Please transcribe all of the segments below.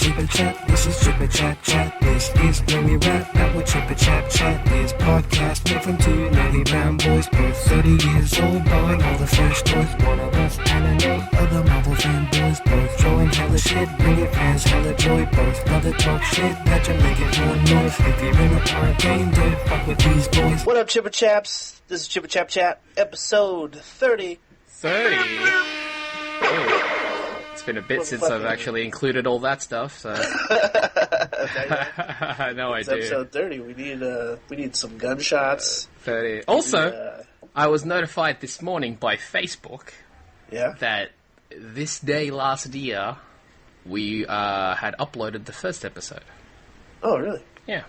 Chip and Chap, this is Chip and Chap Chat. This is where we rap, not what Chip and Chap Chat is. Podcast made from two nerdy brown boys, both 30 years old, buying all the fresh toys. One of us anime, other Marvel fanboys, both throwing hella shit, bringing fans hella joy. Both love to talk shit, that you make it more noise. If you're in a party game, don't fuck with these boys. What up, Chip and Chaps? This is Chip and Chap Chat, episode 30. 30? Oh. It's been a bit since I've actually included all that stuff, so... No, I do. Episode 30, we need some gunshots. 30. Also, I was notified this morning by Facebook that this day last year, we had uploaded the first episode. Oh, really? Yeah.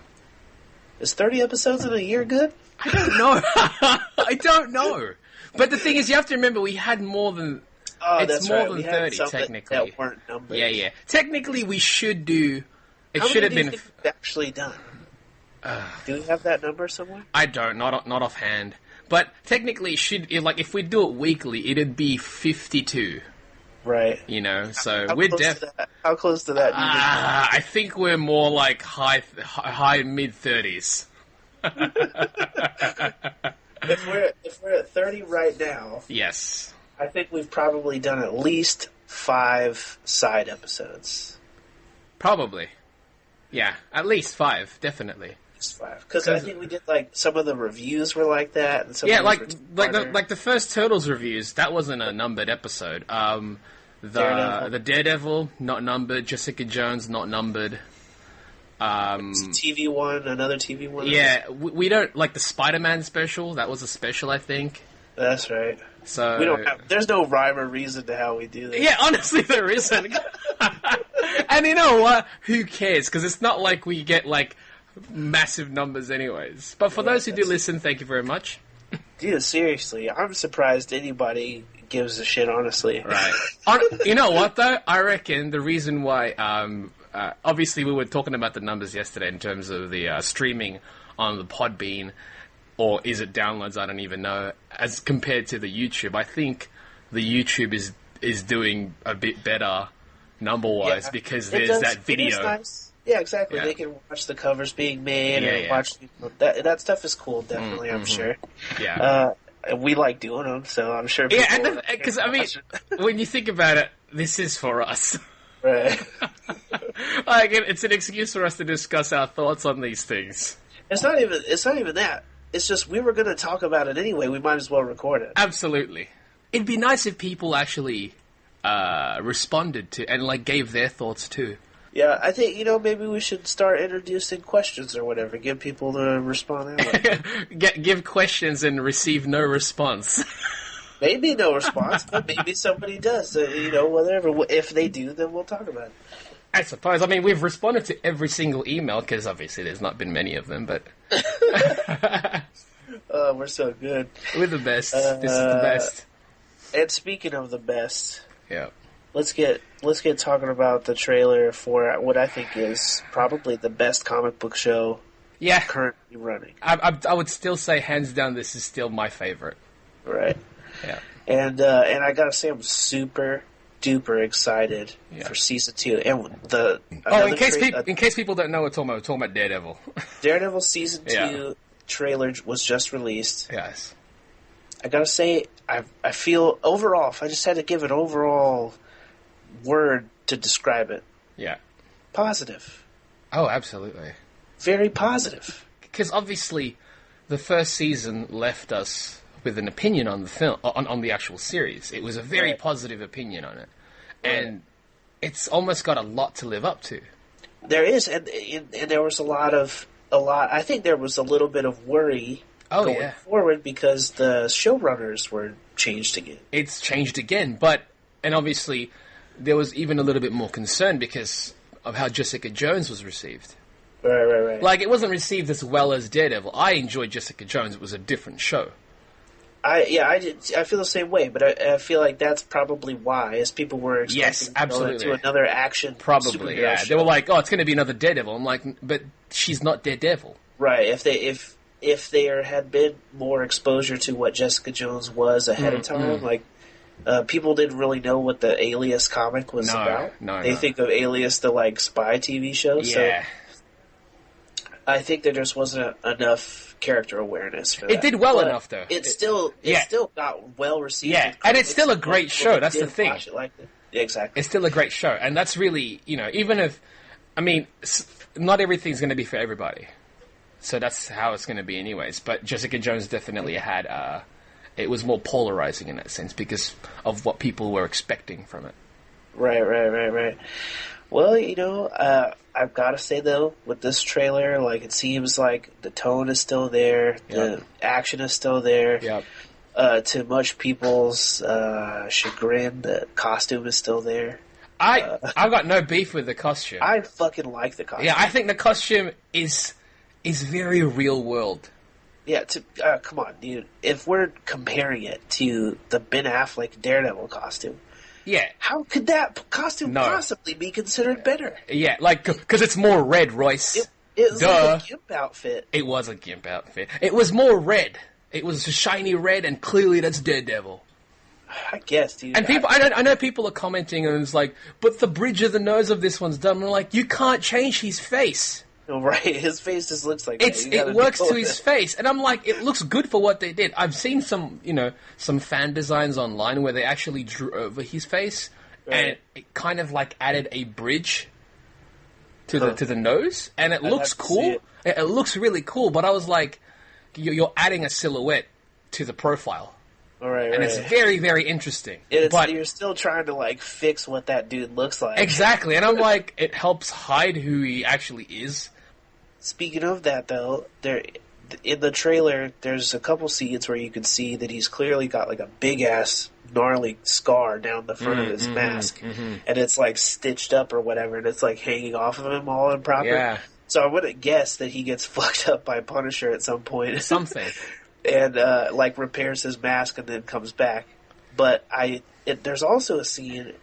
Is 30 episodes in a year good? I don't know. I don't know. But the thing is, you have to remember, we had more than... Oh, it's that's more right. than We 30, had technically. that weren't numbered. Yeah. Technically, we should do... It How should have many been... do you think we've actually done? Do we have that number somewhere? I don't, not offhand. But technically, it should... if we do it weekly, it'd be 52. Right. You know, so How we're How close to that? I think we're more like high mid-30s. If we're at 30 right now, Yes. I think we've probably done at least 5 side episodes. Probably. Yeah, at least 5, definitely. Just 5, because I think we did some of the reviews were like that, and some Yeah, of these were like the first Turtles reviews. That wasn't a numbered episode. The Daredevil, not numbered. Jessica Jones, not numbered. TV one, another TV one. Yeah, we don't like the Spider-Man special. That was a special, I think. That's right. So we don't have. There's no rhyme or reason to how we do this. Yeah, honestly, there isn't. And you know what? Who cares? Because it's not like we get massive numbers, anyways. But for those who do listen, thank you very much. Dude, seriously, I'm surprised anybody gives a shit. Honestly, right? You know what though? I reckon the reason why. Obviously, we were talking about the numbers yesterday in terms of the streaming on the Podbean, or is it downloads? I don't even know. As compared to the YouTube, I think the YouTube is doing a bit better number-wise because there's that video. It is nice. Yeah, exactly. Yeah. They can watch the covers being made and watch that stuff is cool. Definitely, I'm sure. Yeah. We like doing them, so I'm sure. Yeah, because I mean, when you think about it, this is for us. Right. It's an excuse for us to discuss our thoughts on these things. It's not even that. It's just we were going to talk about it anyway. We might as well record it. Absolutely. It'd be nice if people actually responded to and gave their thoughts too. Yeah, I think maybe we should start introducing questions or whatever. Give people to respond that way. Give questions and receive no response. Maybe no response, but maybe somebody does. Whatever. If they do, then we'll talk about it. I suppose. I mean, we've responded to every single email, because obviously there's not been many of them, but... We're so good. We're the best. This is the best. And speaking of the best... Yeah. Let's get talking about the trailer for what I think is probably the best comic book show currently running. I would still say, hands down, this is still my favorite. Right. Yeah. And I gotta say, I'm super duper excited for season 2. And in case people don't know what we're talking about Daredevil. Daredevil season 2 trailer was just released. Yes. I gotta say, I feel overall, if I just had to give an overall word to describe it. Yeah. Positive. Oh, absolutely. Very positive. Because obviously, the first season left us with an opinion on the film, on the actual series. It was a very positive opinion on it. And it's almost got a lot to live up to. There is, and there was a lot, I think there was a little bit of worry going forward because the showrunners were changed again. It's changed again, and obviously there was even a little bit more concern because of how Jessica Jones was received. Right. It wasn't received as well as Daredevil. I enjoyed Jessica Jones. It was a different show. I feel the same way, but I feel like that's probably why, as people were expecting to go into another action superhero show. They were like, oh, it's going to be another Daredevil. I'm like, but she's not Daredevil. Right. If there had been more exposure to what Jessica Jones was ahead of time, People didn't really know what the Alias comic was about. They think of Alias, the like spy TV show. Yeah. So I think there just wasn't enough character awareness for that. It did well enough, though. It still got well received. Yeah, and it's still a great show. That's the thing. Exactly. It's still a great show, and that's really, even if, not everything's going to be for everybody. So that's how it's going to be anyways. But Jessica Jones definitely had, it was more polarizing in that sense because of what people were expecting from it. Right. Well, I've got to say, though, with this trailer, like, it seems like the tone is still there, the action is still there. Yep. To much people's chagrin, the costume is still there. I've got no beef with the costume. I fucking like the costume. Yeah, I think the costume is very real world. Yeah, come on, dude. If we're comparing it to the Ben Affleck Daredevil costume, how could that costume possibly be considered better? Yeah, because it's more red, Royce. It was like a gimp outfit. It was a gimp outfit. It was more red. It was a shiny red, and clearly that's Daredevil. I guess, dude. And people, I know people are commenting, and it's like, but the bridge of the nose of this one's done. And I'm like, you can't change his face. Oh, right, his face just looks like that. It works to his face, and I'm like, it looks good for what they did. I've seen some fan designs online where they actually drew over his face, and it kind of like added a bridge to the nose, and it looks cool. It looks really cool, but I was like, you're adding a silhouette to the profile. Right, and it's very, very interesting. But you're still trying to like fix what that dude looks like. Exactly, and I'm like, it helps hide who he actually is. Speaking of that, though, in the trailer, there's a couple scenes where you can see that he's clearly got like a big ass gnarly scar down the front of his mask, and it's like stitched up or whatever, and it's like hanging off of him all improper. Yeah. So I wouldn't guess that he gets fucked up by Punisher at some point. Something. And, like, repairs his mask and then comes back. But there's also a scene,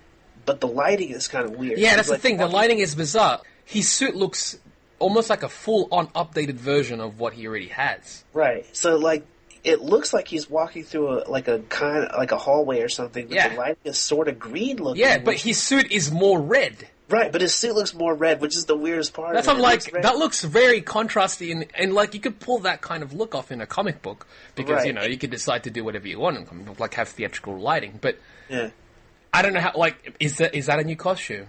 but the lighting is kind of weird. Yeah, that's the thing. The lighting is bizarre. His suit looks almost like a full-on updated version of what he already has. Right. So, like, it looks like he's walking through a hallway or something, but the lighting is sort of green looking. Yeah, but his suit is more red. Right, but his suit looks more red, which is the weirdest part. That's what I'm like, that looks very contrasty, and like, you could pull that kind of look off in a comic book, because, you could decide to do whatever you want in a comic book, like have theatrical lighting, but I don't know how, like, is that a new costume?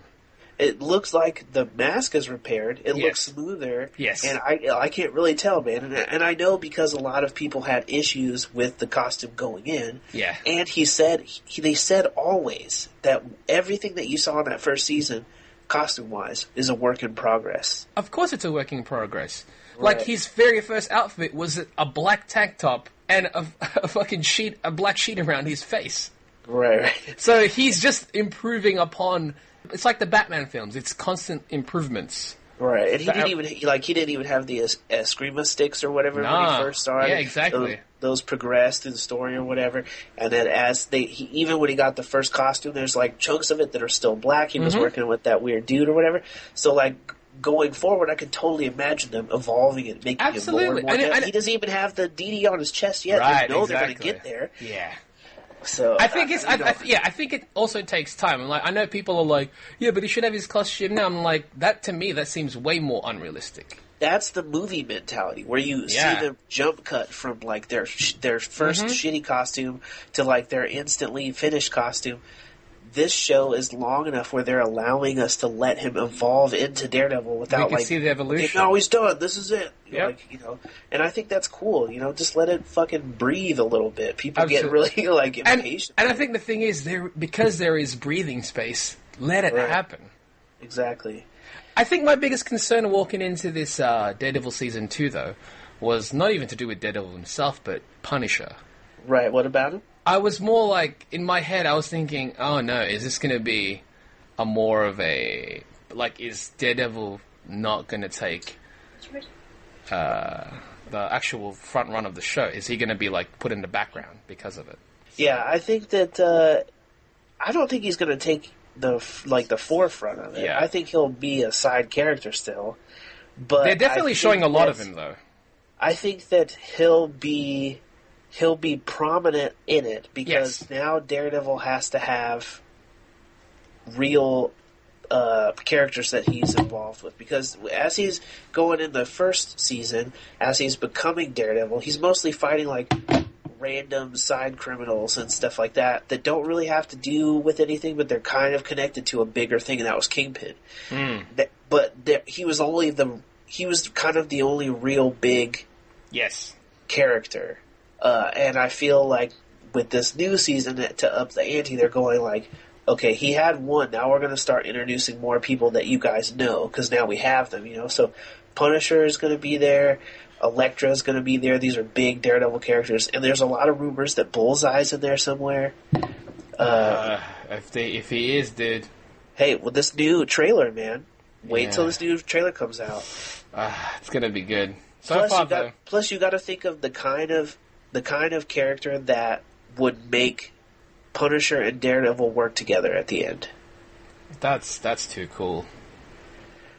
It looks like the mask is repaired. It looks smoother. Yes. And I can't really tell, man. And I know because a lot of people had issues with the costume going in. Yeah. And they said always that everything that you saw in that first season, costume-wise, is a work in progress. Of course it's a work in progress. Right. Like, his very first outfit was a black tank top and a fucking a black sheet around his face. Right. So he's just improving upon... It's like the Batman films. It's constant improvements. Right, and he didn't even have the Eskrima sticks or whatever when he first started. Yeah, exactly. Those progressed through the story or whatever, and then even when he got the first costume, there's like chunks of it that are still black. He was working with that weird dude or whatever. So like going forward, I can totally imagine them evolving and making him more and more. He doesn't even have the DD on his chest yet. Right, they know they're going to get there. Yeah. So I think I think it also takes time. And like, I know people are like, yeah, but he should have his costume now. I'm like, to me, that seems way more unrealistic. That's the movie mentality, where you see them jump cut from like their first shitty costume to like their instantly finished costume. This show is long enough where they're allowing us to let him evolve into Daredevil without we can see the evolution. No, he's done. This is it. Yep. And I think that's cool. Just let it fucking breathe a little bit. People get really like impatient. And I think the thing is, because there is breathing space, let it happen. Exactly. I think my biggest concern walking into this Daredevil season 2, though, was not even to do with Daredevil himself, but Punisher. Right. What about him? I was more like, in my head, I was thinking, oh no, is this going to be a more of a, like, is Daredevil not going to take the actual front run of the show? Is he going to be, like, put in the background because of it? Yeah, I think that, I don't think he's going to take the forefront of it. Yeah. I think he'll be a side character still. But they're definitely showing a lot of him, though. I think that he'll be he'll be prominent in it because Yes. now Daredevil has to have real characters that he's involved with. Because as he's going in the first season, as he's becoming Daredevil, he's mostly fighting like random side criminals and stuff like that that don't really have to do with anything, but they're kind of connected to a bigger thing, and that was Kingpin. He was kind of the only real big Yes. character. And I feel like with this new season, to up the ante, they're going like, okay, he had one, now we're going to start introducing more people that you guys know, because now we have them, you know? So Punisher is going to be there, Elektra is going to be there, these are big Daredevil characters, and there's a lot of rumors that Bullseye's in there somewhere. If he is, dude. Hey, with this new trailer, man, wait till this new trailer comes out. It's going to be good. So far, though. Plus, you got to think of the kind of character that would make Punisher and Daredevil work together at the end. That's too cool.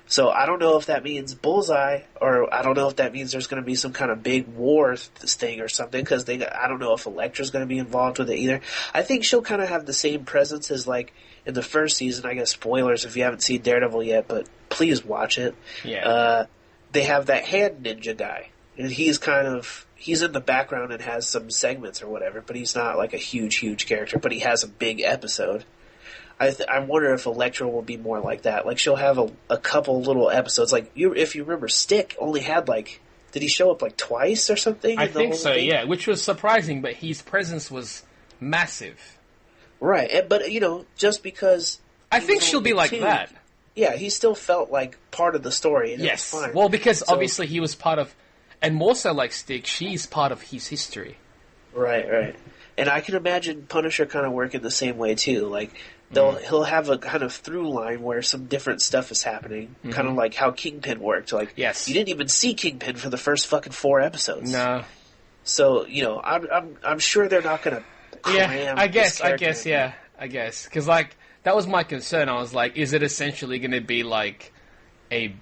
So I don't know if that means Bullseye, or I don't know if that means there's going to be some kind of big war thing or something, because I don't know if Elektra's going to be involved with it either. I think she'll kind of have the same presence as like in the first season. I guess spoilers if you haven't seen Daredevil yet, but please watch it. Yeah. They have that hand ninja guy, and he's in the background and has some segments or whatever, but he's not like a huge character, but he has a big episode. I wonder if Elektra will be more like that. Like, she'll have a couple little episodes. Like, if you remember, Stick only had, like... Did he show up, like, twice or something? I think so, yeah. Which was surprising, but his presence was massive. Right. But, you know, just because... I think she'll be like that. Yeah, he still felt like part of the story, and yes. it was fine. Well, because obviously he was part of... And more so like Stick, she's part of his history. Right. And I can imagine Punisher kind of working the same way, too. Like... He'll have a kind of through line where some different stuff is happening, kind of like how Kingpin worked. Like, yes. You didn't even see Kingpin for the first fucking 4 episodes. No. So you know, I'm sure they're not going to. Yeah, I guess, because like that was my concern. I was like, is it essentially going to be like a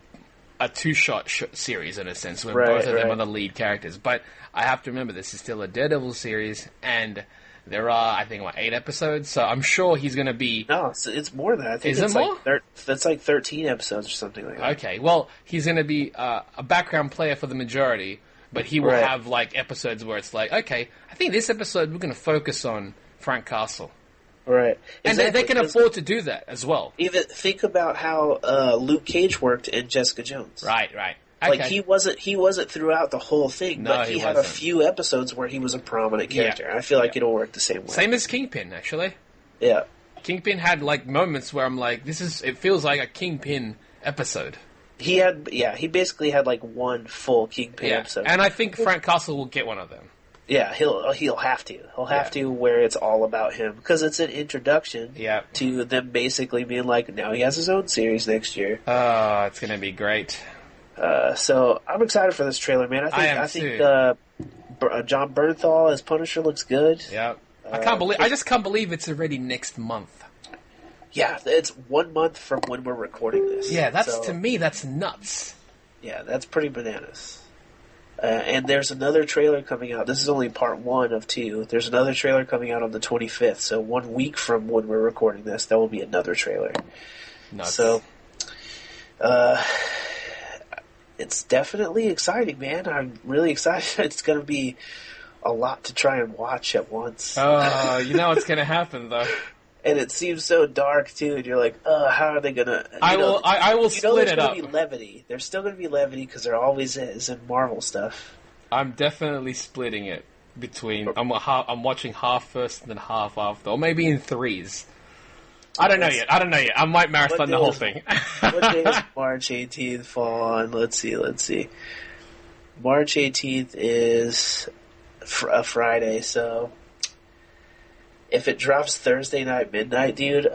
two-shot series in a sense, when both of them are the lead characters? But I have to remember, this is still a Daredevil series, and there are, I think, 8 episodes, so I'm sure he's going to be... No, it's more than that. I think it's more? That's like 13 episodes or something like that. Okay, well, he's going to be a background player for the majority, but he will have, like, episodes where it's like, okay, I think this episode we're going to focus on Frank Castle. Right. Exactly. And they can afford to do that as well. Even think about how Luke Cage worked in Jessica Jones. Right. Okay. Like, he wasn't throughout the whole thing, but he had wasn't. a few episodes where he was a prominent character. I feel like it'll work the same way. Same as Kingpin, actually. Yeah. Kingpin had, like, moments where I'm like, it feels like a Kingpin episode. He basically had, like, one full Kingpin episode. And I think Frank Castle will get one of them. Yeah, he'll have to. He'll have to, where it's all about him, because it's an introduction to them basically being like, now he has his own series next year. Oh, it's going to be great. So I'm excited for this trailer, man. I think John Bernthal as Punisher looks good. Yeah, I just can't believe it's already next month. Yeah, it's 1 month from when we're recording this. Yeah, to me, that's nuts. Yeah, that's pretty bananas. And there's another trailer coming out. This is only part 1 of 2. There's another trailer coming out on the 25th. So 1 week from when we're recording this, there will be another trailer. Nuts. So, it's definitely exciting, man. I'm really excited. It's going to be a lot to try and watch at once. Oh, you know what's going to happen, though. And it seems so dark, too, and you're like, how are they going to... I will split it up. There's going to be levity. There's still going to be levity, because there always is in Marvel stuff. I'm definitely splitting it between... I'm watching half first and then half after, or maybe in threes. I don't know yet. I might marathon the whole thing. What day is March 18th fall on? Let's see. March 18th is a Friday, so... If it drops Thursday night midnight, dude,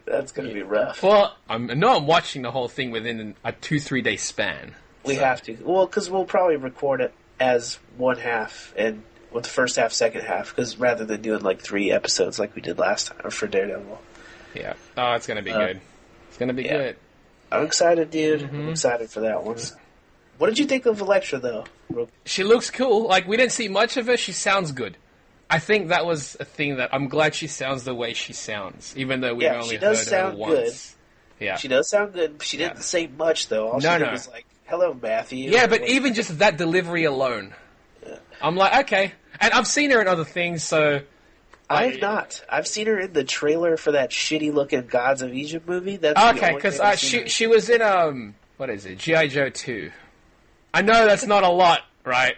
that's going to be rough. Well, I'm watching the whole thing within a 2-3 day span. We have to. Well, because we'll probably record it as one half, and with the first half, second half, because rather than doing like 3 episodes like we did last time for Daredevil. Yeah. Oh, it's going to be good. It's going to be good. I'm excited, dude. I'm excited for that one. What did you think of Elektra, though? She looks cool. Like, we didn't see much of her. She sounds good. I think that was a thing that I'm glad she sounds the way she sounds, even though we've only heard her once. Yeah, she does sound good. She didn't say much, though. All she did was like, "Hello, Matthew." Yeah, but even just that delivery alone, I'm like, okay. And I've seen her in other things, so... I have not. I've seen her in the trailer for that shitty-looking Gods of Egypt movie. That's okay, because she was in, what is it, G.I. Joe 2. I know that's not a lot, right?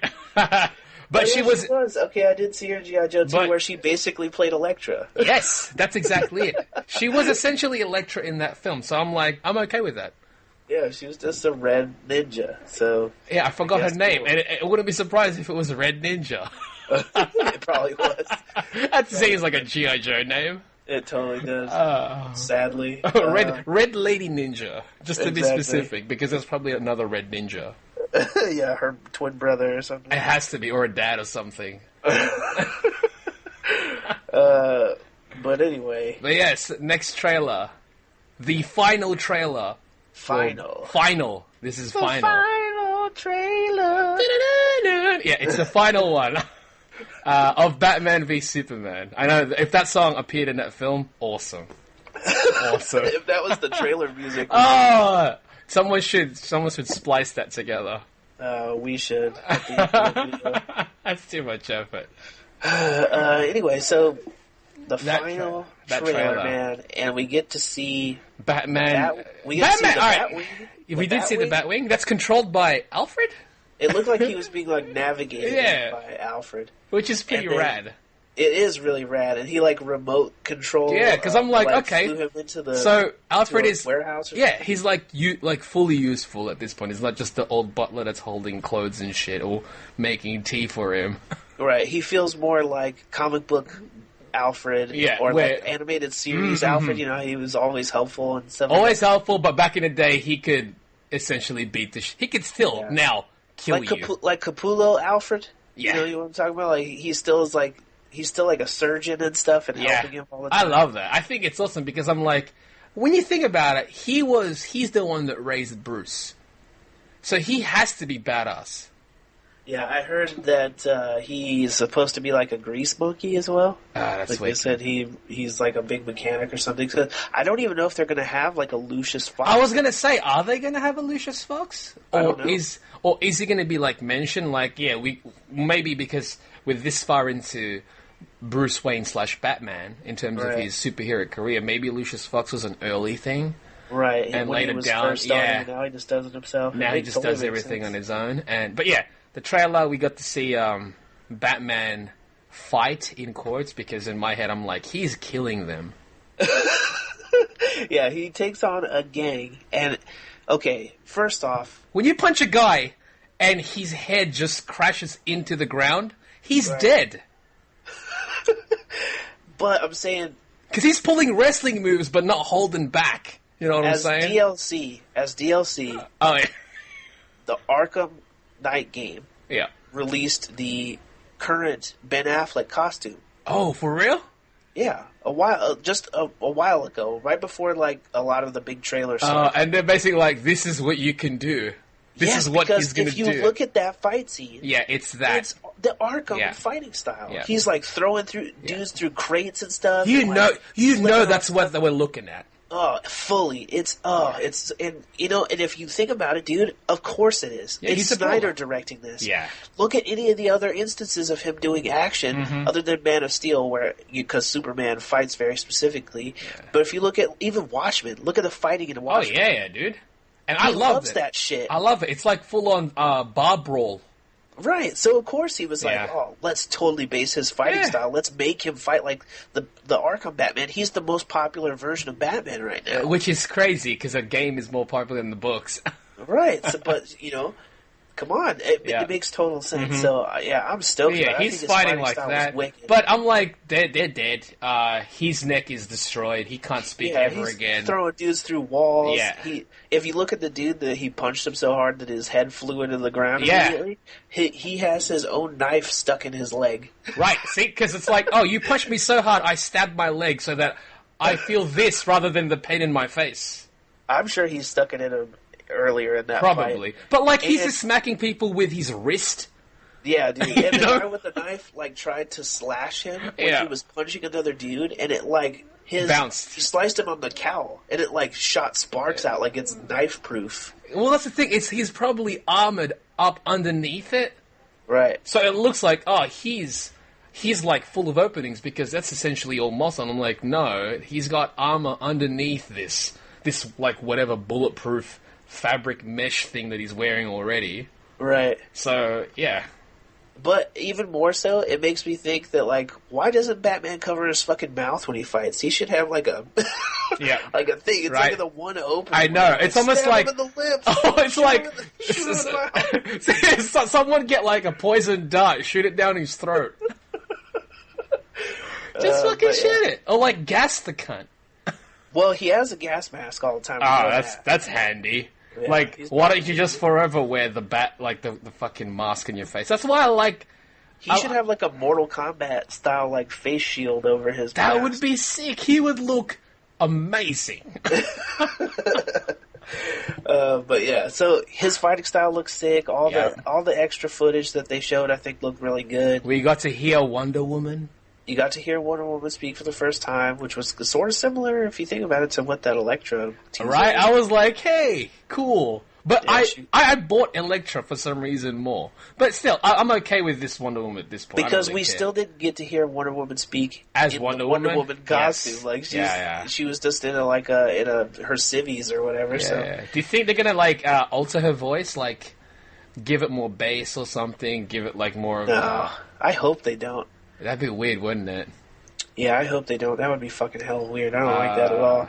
But she was... Okay, I did see her in G.I. Joe 2 where she basically played Elektra. Yes, that's exactly it. She was essentially Elektra in that film, so I'm like, I'm okay with that. Yeah, she was just a red ninja, so... Yeah, I forgot her name, and it wouldn't be surprised if it was a Red Ninja. It probably was. That seems like a G.I. Joe name. It totally does. Sadly. Red Lady Ninja, just to be specific, because there's probably another Red Ninja. Yeah, her twin brother or something. It has to be, or a dad or something. But anyway. But yes, next trailer. The final trailer. Final. This is final. Final trailer. Yeah, it's the final one. Of Batman v Superman. I know, if that song appeared in that film, awesome. Awesome. If that was the trailer music. Oh! Someone should splice that together. We should. That's too much effort. Anyway, so the final trailer, man, and we get to see Batman. We get to see the Batwing. We did see the Batwing. That's controlled by Alfred? It looked like he was being navigated by Alfred, which is pretty rad. It is really rad, and he remote control. Yeah, because I'm like, okay, flew him into the, so Alfred is warehouse. He's fully useful at this point. He's not just the old butler that's holding clothes and shit or making tea for him. Right, he feels more like comic book Alfred, or animated series Alfred. You know, he was always helpful and stuff. Always helpful, but back in the day, he could essentially beat the. He could still now kill you, like Capullo Alfred. Yeah, you know what I'm talking about? Like he still is like. He's still a surgeon and stuff and helping him all the time. I love that. I think it's awesome because I'm like, when you think about it, he's the one that raised Bruce. So he has to be badass. Yeah, I heard that he's supposed to be like a grease monkey as well. That's they said he's like a big mechanic or something. So I don't even know if they're going to have like a Lucius Fox. I was going to say, are they going to have a Lucius Fox? I don't know. Is he going to be mentioned? We maybe because with this far into Bruce Wayne / Batman in terms of his superhero career, maybe Lucius Fox was an early thing. Right. And later down, now he just does it himself. Now he just does everything on his own. But yeah, the trailer, we got to see Batman fight, in quotes, because in my head I'm like, he's killing them. Yeah, he takes on a gang. And, okay, first off... when you punch a guy and his head just crashes into the ground, he's dead. But I'm saying... because he's pulling wrestling moves but not holding back. You know what I'm saying? As DLC, the Arkham Knight game released the current Ben Affleck costume. Oh, for real? Yeah, a while ago, right before a lot of the big trailers. And they're basically like, this is what you can do. This is what he's going to do. If you look at that fight scene, it's that. It's the Arkham fighting style. Yeah. He's throwing dudes through crates and stuff. You know that's what they were looking at. Oh, fully. It's and if you think about it, dude, of course it is. Yeah, it's Snyder directing this. Yeah. Look at any of the other instances of him doing action other than Man of Steel, because Superman fights very specifically. Yeah. But if you look at even Watchmen, look at the fighting in Watchmen. Oh yeah, dude. And he loves that shit. I love it. It's like full on bar brawl. Right, so of course he was let's totally base his fighting style. Let's make him fight like the Arkham Batman. He's the most popular version of Batman right now. Which is crazy, because a game is more popular than the books. Right, but, come on. It makes total sense. So, I'm stoked. Yeah, he's fighting like that. But I'm like, they're dead. His neck is destroyed. He can't speak ever again. Throwing dudes through walls. Yeah. If you look at the dude that he punched him so hard that his head flew into the ground immediately, he has his own knife stuck in his leg. Right, see? Because it's like, you punched me so hard, I stabbed my leg so that I feel this rather than the pain in my face. I'm sure he's stuck it in him earlier in that Probably. fight. But, like, he's And- just smacking people with his wrist. Yeah, dude. And the know? guy with the knife, like, tried to slash him when Yeah. he was punching another dude, and it, like, Bounced. he sliced him on the cowl, and it, like, shot sparks out like it's knife-proof. Well, that's the thing. He's probably armored up underneath it. Right. So it looks like, oh, he's like full of openings because that's essentially all muscle. And I'm like, no, he's got armor underneath this like whatever bulletproof fabric mesh thing that he's wearing already. Right. So yeah, But even more so, it makes me think that, like, why doesn't Batman cover his fucking mouth when he fights? He should have, like, a yeah, like a thing. It's Right. like the one open. I know. It's almost stab like him in the lips. oh, it's shoot like him in the mouth. so- someone get like a poison dart, shoot it down his throat. Just fucking but, shoot yeah. it, or like gas the cunt. Well, he has a gas mask all the time. Oh, We know that's that. handy. Yeah, Like, he's why not- don't you just forever wear the the fucking mask in your face? That's why I like. He should have, like, a Mortal Kombat style, like, face shield over his That mask. would be sick. He would look amazing. But yeah, so his fighting style looks sick. All Yeah. the extra footage that they showed, I think, looked really good. We got to hear Wonder Woman. You got to hear Wonder Woman speak for the first time, which was sort of similar, if you think about it, to what that Elektra teaser Right? was. I was like, hey, cool. But Yeah, I bought Elektra for some reason more. But still, I'm okay with this Wonder Woman at this point. I don't Because really we care. still didn't get to hear Wonder Woman speak As in Wonder the Wonder Woman? Woman costume. Yes. Like Yeah. she was just in her civvies or whatever. So Yeah. Do you think they're gonna like alter her voice, like give it more bass or something? Give it like more of no, I hope they don't. that'd be weird, wouldn't it? Yeah, I hope they don't. That would be fucking hell weird. I don't like that at all.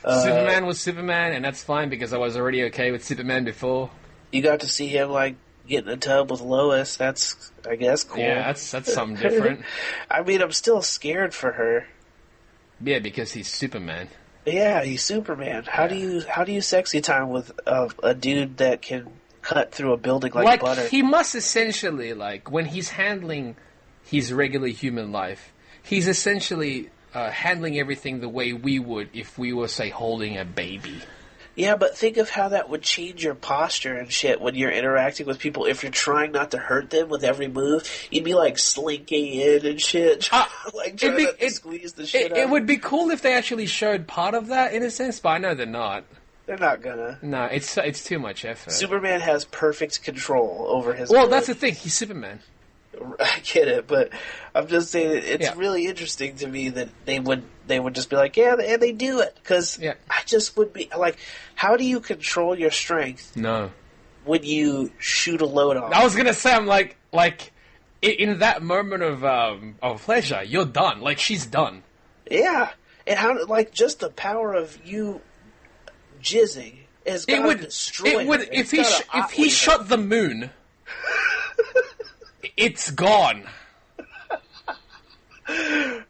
Superman was Superman, and that's fine because I was already okay with Superman before. You got to see him like get in a tub with Lois. That's, I guess, cool. Yeah, that's something different. I mean, I'm still scared for her. Yeah, because he's Superman. Yeah, he's Superman. How do you sexy time with a dude that can cut through a building like butter? He must essentially, like, when he's handling his regular human life, he's essentially handling everything the way we would if we were, say, holding a baby. Yeah, but think of how that would change your posture and shit when you're interacting with people. If you're trying not to hurt them with every move, you'd be like slinking in and shit, like trying not to squeeze the shit out. It would be cool if they actually showed part of that in a sense, but I know they're not. They're not gonna. No, it's too much effort. Superman has perfect control over his. Well, ability. that's the thing. He's Superman. I get it, but I'm just saying it's Yeah. really interesting to me that they would just be like, yeah, and they do it because Yeah. I just would be like, how do you control your strength No. when you shoot a load on? I was gonna say, I'm like in that moment of pleasure, you're done. Like she's done. Yeah, and how like just the power of you jizzing is It gonna would. destroy. It would. her. If It's he gotta if he obliterate shot her. the moon, it's gone.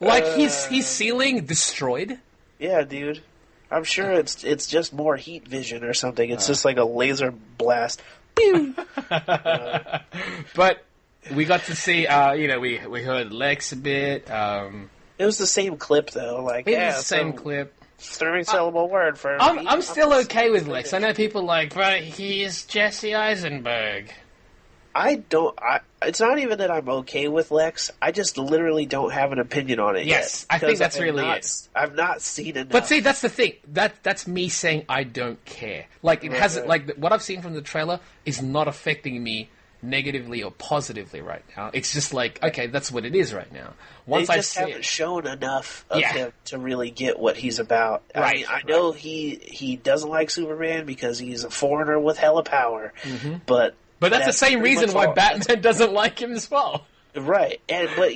Like his ceiling destroyed. Yeah, dude. I'm sure it's just more heat vision or something. It's just like a laser blast. Pew! But we got to see. We heard Lex a bit. It was the same clip though. Like It yeah, was the same so clip. 3 syllable word for. I'm still okay with Lex. I know people like, but he's Jesse Eisenberg. It's not even that I'm okay with Lex. I just literally don't have an opinion on it Yes, yet. I think 'Cause that's I've really not- it. I've not seen it. But see, that's the thing. That's me saying I don't care. Like it hasn't. Like what I've seen from the trailer is not affecting me negatively or positively right now. It's just like okay, that's what it is right now. They Once I just see haven't it, shown enough of Yeah. him to really get what he's about. I mean, I know he doesn't like Superman because he's a foreigner with hella power, but but that's the same pretty reason much why all- Batman doesn't like him as well. Right, but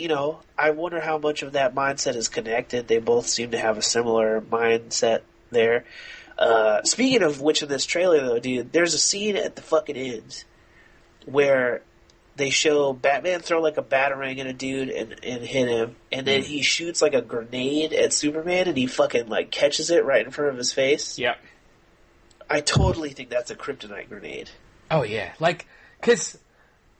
I wonder how much of that mindset is connected. They both seem to have a similar mindset there. Speaking of which, in this trailer though, dude, there's a scene at the fucking end where they show Batman throw like a batarang at a dude and hit him, and then he shoots like a grenade at Superman, and he fucking like catches it right in front of his face. Yep. I totally think that's a kryptonite grenade. Oh yeah, like because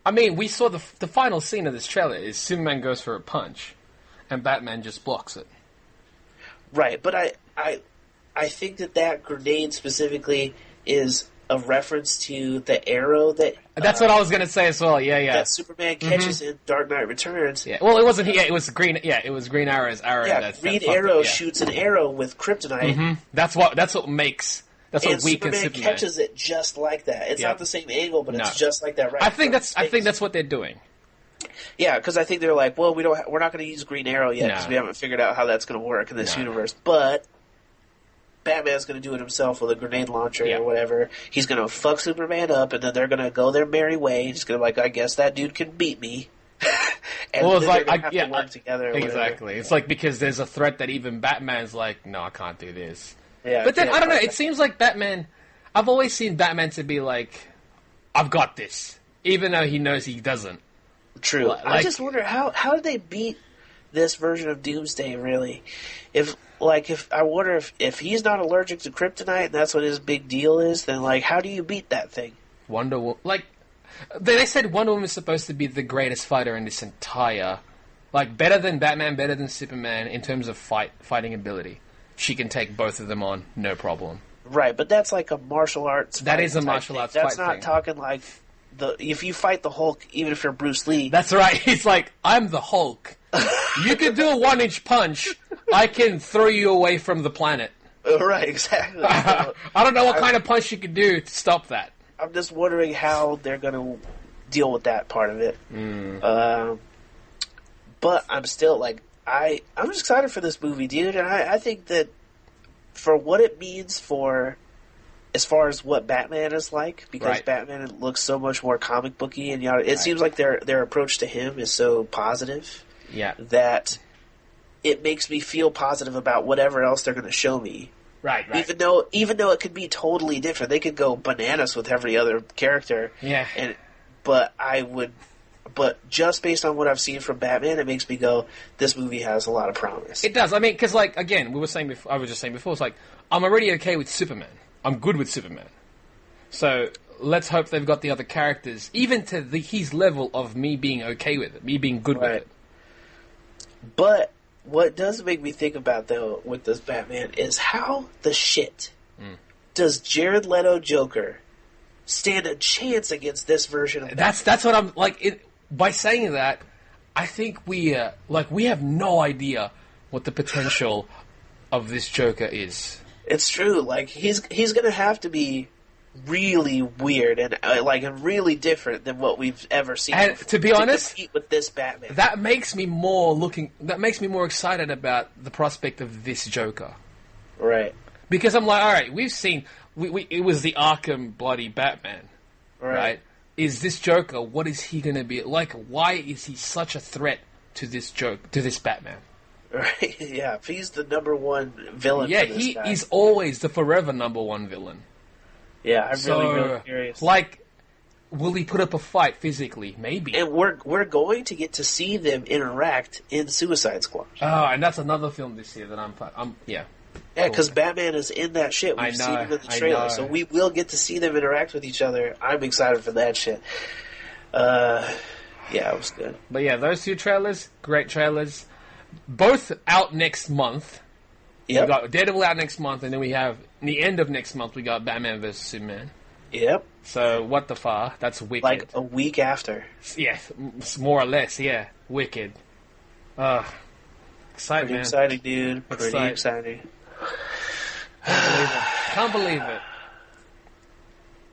I mean we saw the final scene of this trailer is Superman goes for a punch, and Batman just blocks it. Right, but I think that grenade specifically is a reference to the arrow that That's what I was gonna say as well. Yeah. that Superman catches in Dark Knight Returns. Yeah. Well, it wasn't. Yeah, it was Green. Yeah, it was Green Arrow's arrow. Yeah, Green Arrow shoots an arrow with kryptonite. That's what makes. That's what And weakens Superman Superman. catches it just like that. It's not the same angle, but it's just like that. Right. I think that's what they're doing. Yeah, because I think they're like, well, we're not going to use Green Arrow yet because we haven't figured out how that's going to work in this universe. But Batman's going to do it himself with a grenade launcher or whatever. He's going to fuck Superman up, and then they're going to go their merry way. He's going to I guess that dude can beat me. And Well, it's then like they're going to have to work together. Or exactly. whatever. It's like because there's a threat that even Batman's like, no, I can't do this. Yeah, But then I don't know. It seems like Batman. I've always seen Batman to be like, I've got this, even though he knows he doesn't. True. Like, I just wonder how did they beat this version of Doomsday? Really, if I wonder if he's not allergic to kryptonite and that's what his big deal is, then how do you beat that thing? Wonder Woman, they said Wonder Woman is supposed to be the greatest fighter in this entire, better than Batman, better than Superman in terms of fighting ability. She can take both of them on, no problem. Right, but that's like a martial arts. That is a martial arts fight. That's not talking like if you fight the Hulk, even if you're Bruce Lee. That's right. He's like, I'm the Hulk. You can do a 1-inch punch. I can throw you away from the planet. Right, exactly. I don't know what kind of punch you can do to stop that. I'm just wondering how they're going to deal with that part of it. But I'm still I'm just excited for this movie, dude, and I think that for what it means for as far as what Batman is like, because Batman looks so much more comic booky, and it seems like their approach to him is so positive that it makes me feel positive about whatever else they're going to show me. Right. Even though it could be totally different, they could go bananas with every other character. Yeah. But just based on what I've seen from Batman, it makes me go, this movie has a lot of promise. It does. I mean, because again, I was just saying before, it's I'm already okay with Superman. I'm good with Superman. So let's hope they've got the other characters, even to his level of me being okay with it, me being good with it. But what does make me think about, though, with this Batman is how the shit does Jared Leto Joker stand a chance against this version of Batman? That's what I'm by saying that, I think we have no idea what the potential of this Joker is. It's true. He's going to have to be really weird and really different than what we've ever seen. And to be honest, compete with this Batman, that makes me more excited about the prospect of this Joker. Right. Because I'm like, all right, we've seen it was the Arkham bloody Batman, right? Is this Joker? What is he going to be like? Why is he such a threat to this Batman? Right. Yeah. If he's the number one villain, yeah, for this guy. He's always the forever number one villain. Yeah, I'm really curious. Will he put up a fight physically? Maybe. And we're going to get to see them interact in Suicide Squad. Oh, and that's another film this year that I'm yeah. Yeah, because Batman is in that shit. We've seen him in the trailer, so we will get to see them interact with each other. I'm excited for that shit. Yeah, it was good. But yeah, those two trailers, great trailers. Both out next month. Yep. We got Daredevil out next month, and then we have, in the end of next month, we got Batman vs. Superman. Yep. So, what the fuck? That's wicked. Like a week after. Yeah, more or less, yeah. Wicked. Excited, Pretty man. exciting, dude. Pretty exciting. Can't believe it.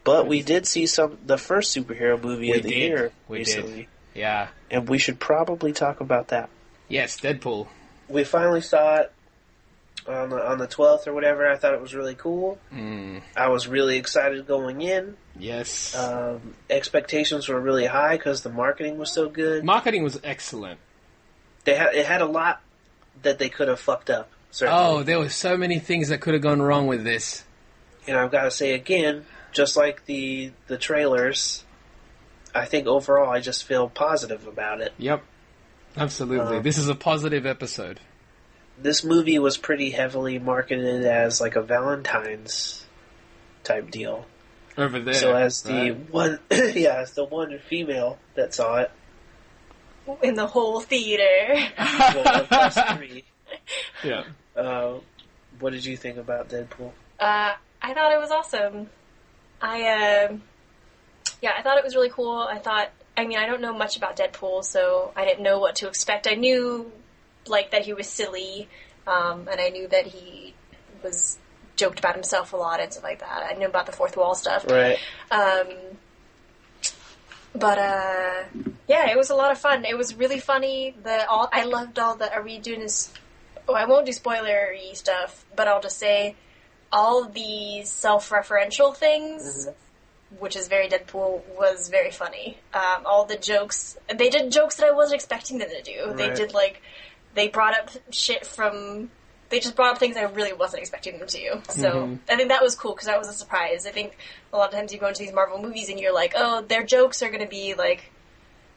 But we did see the first superhero movie of the year recently. Did. Yeah. And we should probably talk about that. Yes, Deadpool. We finally saw it on the 12th or whatever. I thought it was really cool. I was really excited going in. Yes. Expectations were really high because the marketing was so good. Marketing was excellent. It had a lot that they could have fucked up. Certainly. Oh, there were so many things that could have gone wrong with this. And I've got to say again, just like the trailers, I think overall I just feel positive about it. Yep. Absolutely. This is a positive episode. This movie was pretty heavily marketed as like a Valentine's type deal. Over there. So as the one, as the one female that saw it. In the whole theater. Well, plus 3. Yeah. What did you think about Deadpool? I thought it was awesome. I thought it was really cool. I don't know much about Deadpool, so I didn't know what to expect. I knew, like, that he was silly, and I knew that he was joked about himself a lot and stuff like that. I knew about the fourth wall stuff. Right. Yeah, it was a lot of fun. It was really funny. I loved all the. Are we doing this? Oh, I won't do spoilery stuff, but I'll just say all the self-referential things, which is very Deadpool, was very funny. All the jokes, they did jokes that I wasn't expecting them to do. Right. They did they brought up shit from. They just brought up things I really wasn't expecting them to. So I think that was cool because that was a surprise. I think a lot of times you go into these Marvel movies and you're like, oh, their jokes are going to be like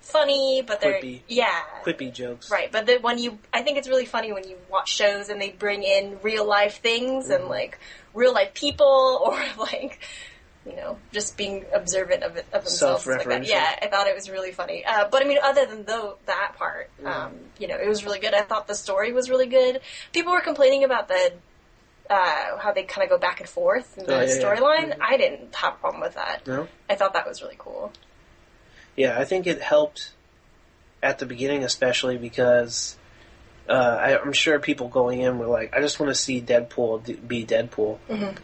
funny, but they're quippy jokes, right? But I think it's really funny when you watch shows and they bring in real life things and like real life people or like. Just being observant of themselves. Like that. Yeah, I thought it was really funny. But I mean, other than that part, it was really good. I thought the story was really good. People were complaining about the how they kind of go back and forth in the storyline. Yeah. I didn't have a problem with that. No? I thought that was really cool. Yeah, I think it helped at the beginning, especially because I'm sure people going in were like, I just want to see Deadpool be Deadpool. Mm-hmm.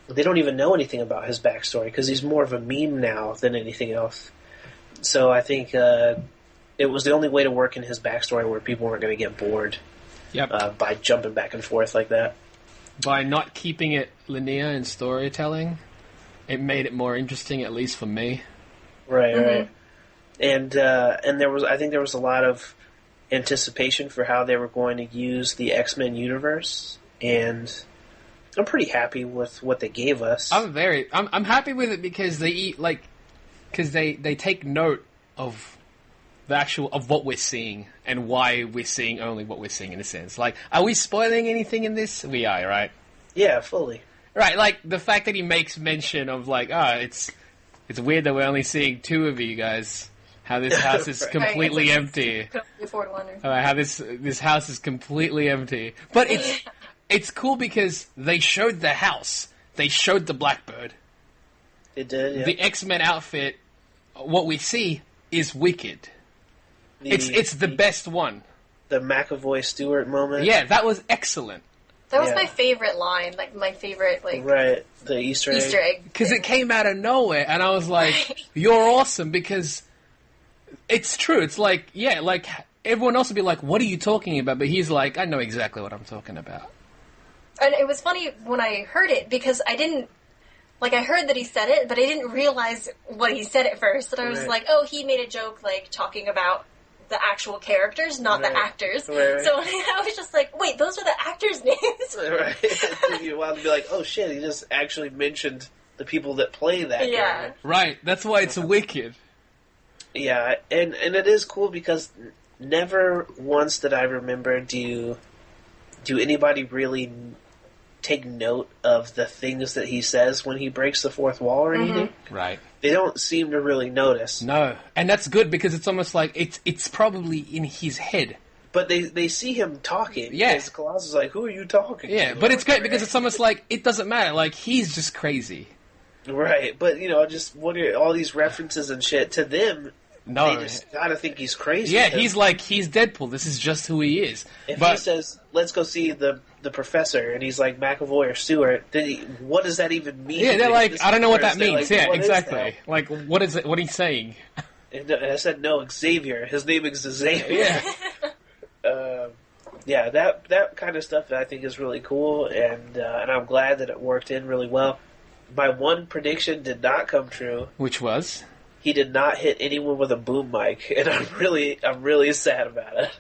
They don't even know anything about his backstory because he's more of a meme now than anything else. So I think it was the only way to work in his backstory where people weren't going to get bored by jumping back and forth like that. By not keeping it linear in storytelling, it made it more interesting, at least for me. Right, right. And I think there was a lot of anticipation for how they were going to use the X-Men universe, and I'm pretty happy with what they gave us. I'm happy with it because they take note of of what we're seeing and why we're seeing only what we're seeing in a sense. Like, are we spoiling anything in this? We are, right? Yeah, fully. Right, like the fact that he makes mention of like, it's weird that we're only seeing two of you guys. How this house is completely empty. How this house is completely empty. But it's cool because they showed the house. They showed the Blackbird. It did, yeah. The X-Men outfit, what we see, is wicked. It's the best one. The McAvoy Stewart moment. Yeah, that was excellent. That was my favorite line, like my favorite, like... Right, the Easter egg. Because it came out of nowhere, and I was like, you're awesome, because it's true. It's like, like, everyone else would be like, what are you talking about? But he's like, I know exactly what I'm talking about. And it was funny when I heard it, because I didn't... Like, I heard that he said it, but I didn't realize what he said at first. And I was like, oh, he made a joke, like, talking about the actual characters, not the actors. Right. So I was just like, wait, those are the actors' names? Right. You want to be like, oh, shit, he just actually mentioned the people that play that character. Right, that's why it's wicked. Yeah, and it is cool because never once did I remember do anybody really take note of the things that he says when he breaks the fourth wall or anything. Right. They don't seem to really notice. No, and that's good because it's almost like it's probably in his head. But they see him talking. Yeah. Because Colossus is like, who are you talking to? Yeah, but it's great because it's almost like it doesn't matter. Like, he's just crazy. Right, but, just what are all these references and shit to them... No, they just gotta think he's crazy. Yeah, he's Deadpool. This is just who he is. If he says, "Let's go see the professor," and he's like McAvoy or Stewart, then what does that even mean? Yeah, they're like, I don't know what that means. Like, yeah, exactly. Like, what is it? What he's saying? And I said, no, Xavier. His name is Xavier. Yeah. That kind of stuff I think is really cool, and I'm glad that it worked in really well. My one prediction did not come true. Which was? He did not hit anyone with a boom mic, and I'm really sad about it.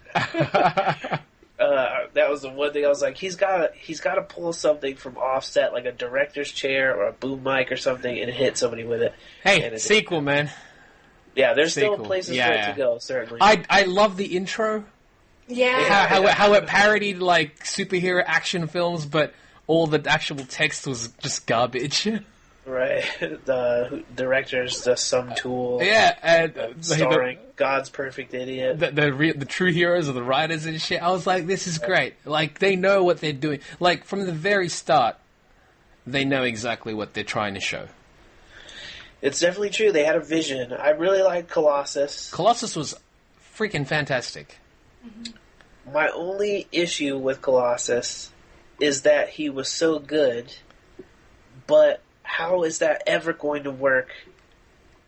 That was the one thing I was like, he's got to pull something from offset, like a director's chair or a boom mic or something, and hit somebody with it. Hey, sequel, man. Yeah, there's still places for it to go, certainly. I love the intro. Yeah. How it parodied like superhero action films, but all the actual text was just garbage. Right, the director's the Some Tool. Yeah, and starring God's Perfect Idiot. The true heroes are the writers and shit. I was like, this is great. Like, they know what they're doing. Like, from the very start, they know exactly what they're trying to show. It's definitely true. They had a vision. I really like Colossus. Colossus was freaking fantastic. My only issue with Colossus is that he was so good, but how is that ever going to work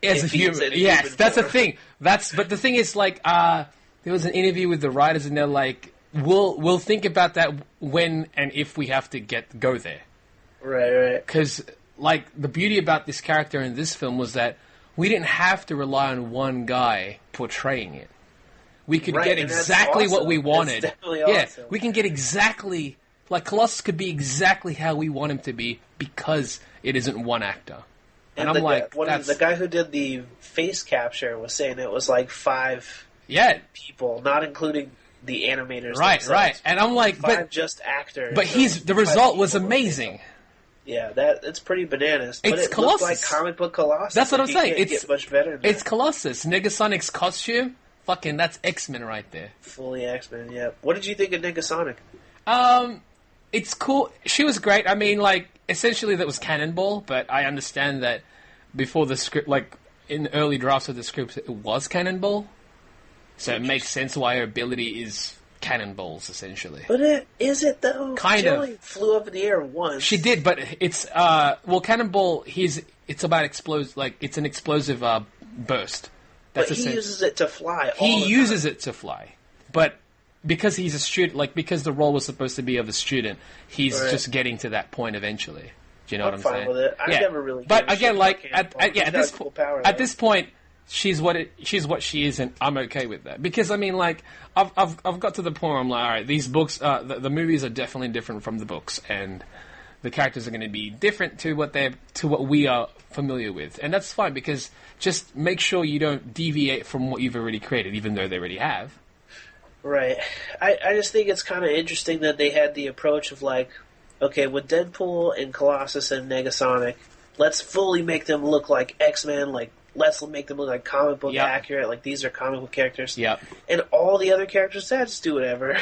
As a human? Yes, that's the thing. But the thing is, like, there was an interview with the writers, and they're like, "We'll think about that when and if we have to go there." Right. Because, like, the beauty about this character in this film was that we didn't have to rely on one guy portraying it. We could get exactly what we wanted. That's definitely awesome. Yeah, we can get exactly... Like, Colossus could be exactly how we want him to be because it isn't one actor. And I'm like... The guy who did the face capture was saying it was like 5 people, not including the animators themselves. Right. And I'm like... 5 just actors. But the result was amazing. Yeah, it's pretty bananas. But It's it Colossus. looked like comic book Colossus. That's what I'm saying. Can't get much better than that. It's Colossus. Negasonic's costume, fucking, that's X-Men right there. Fully X-Men, yeah. What did you think of Negasonic? It's cool. She was great. I mean, like, essentially that was Cannonball, but I understand that before the script, like, in early drafts of the script, it was Cannonball. So it makes sense why her ability is cannonballs, essentially. But is it, though? Kind she of. only flew up in the air once. She did, but it's, Cannonball, it's about it's an explosive, burst. But he uses it to fly He uses it to fly. But because he's a student, because the role was supposed to be of a student, he's just getting to that point eventually. Do you know what I'm saying? I'm fine with it. I never really. But again, at this point, she's what she is, and I'm okay with that because I mean, like, I've got to the point where I'm like, all right, these books, the movies are definitely different from the books, and the characters are going to be different to what we are familiar with, and that's fine because just make sure you don't deviate from what you've already created, even though they already have. Right. I just think it's kind of interesting that they had the approach of like, okay, with Deadpool and Colossus and Negasonic, let's fully make them look like X-Men, like, let's make them look like comic book accurate, like these are comic book characters. Yep. And all the other characters, just do whatever.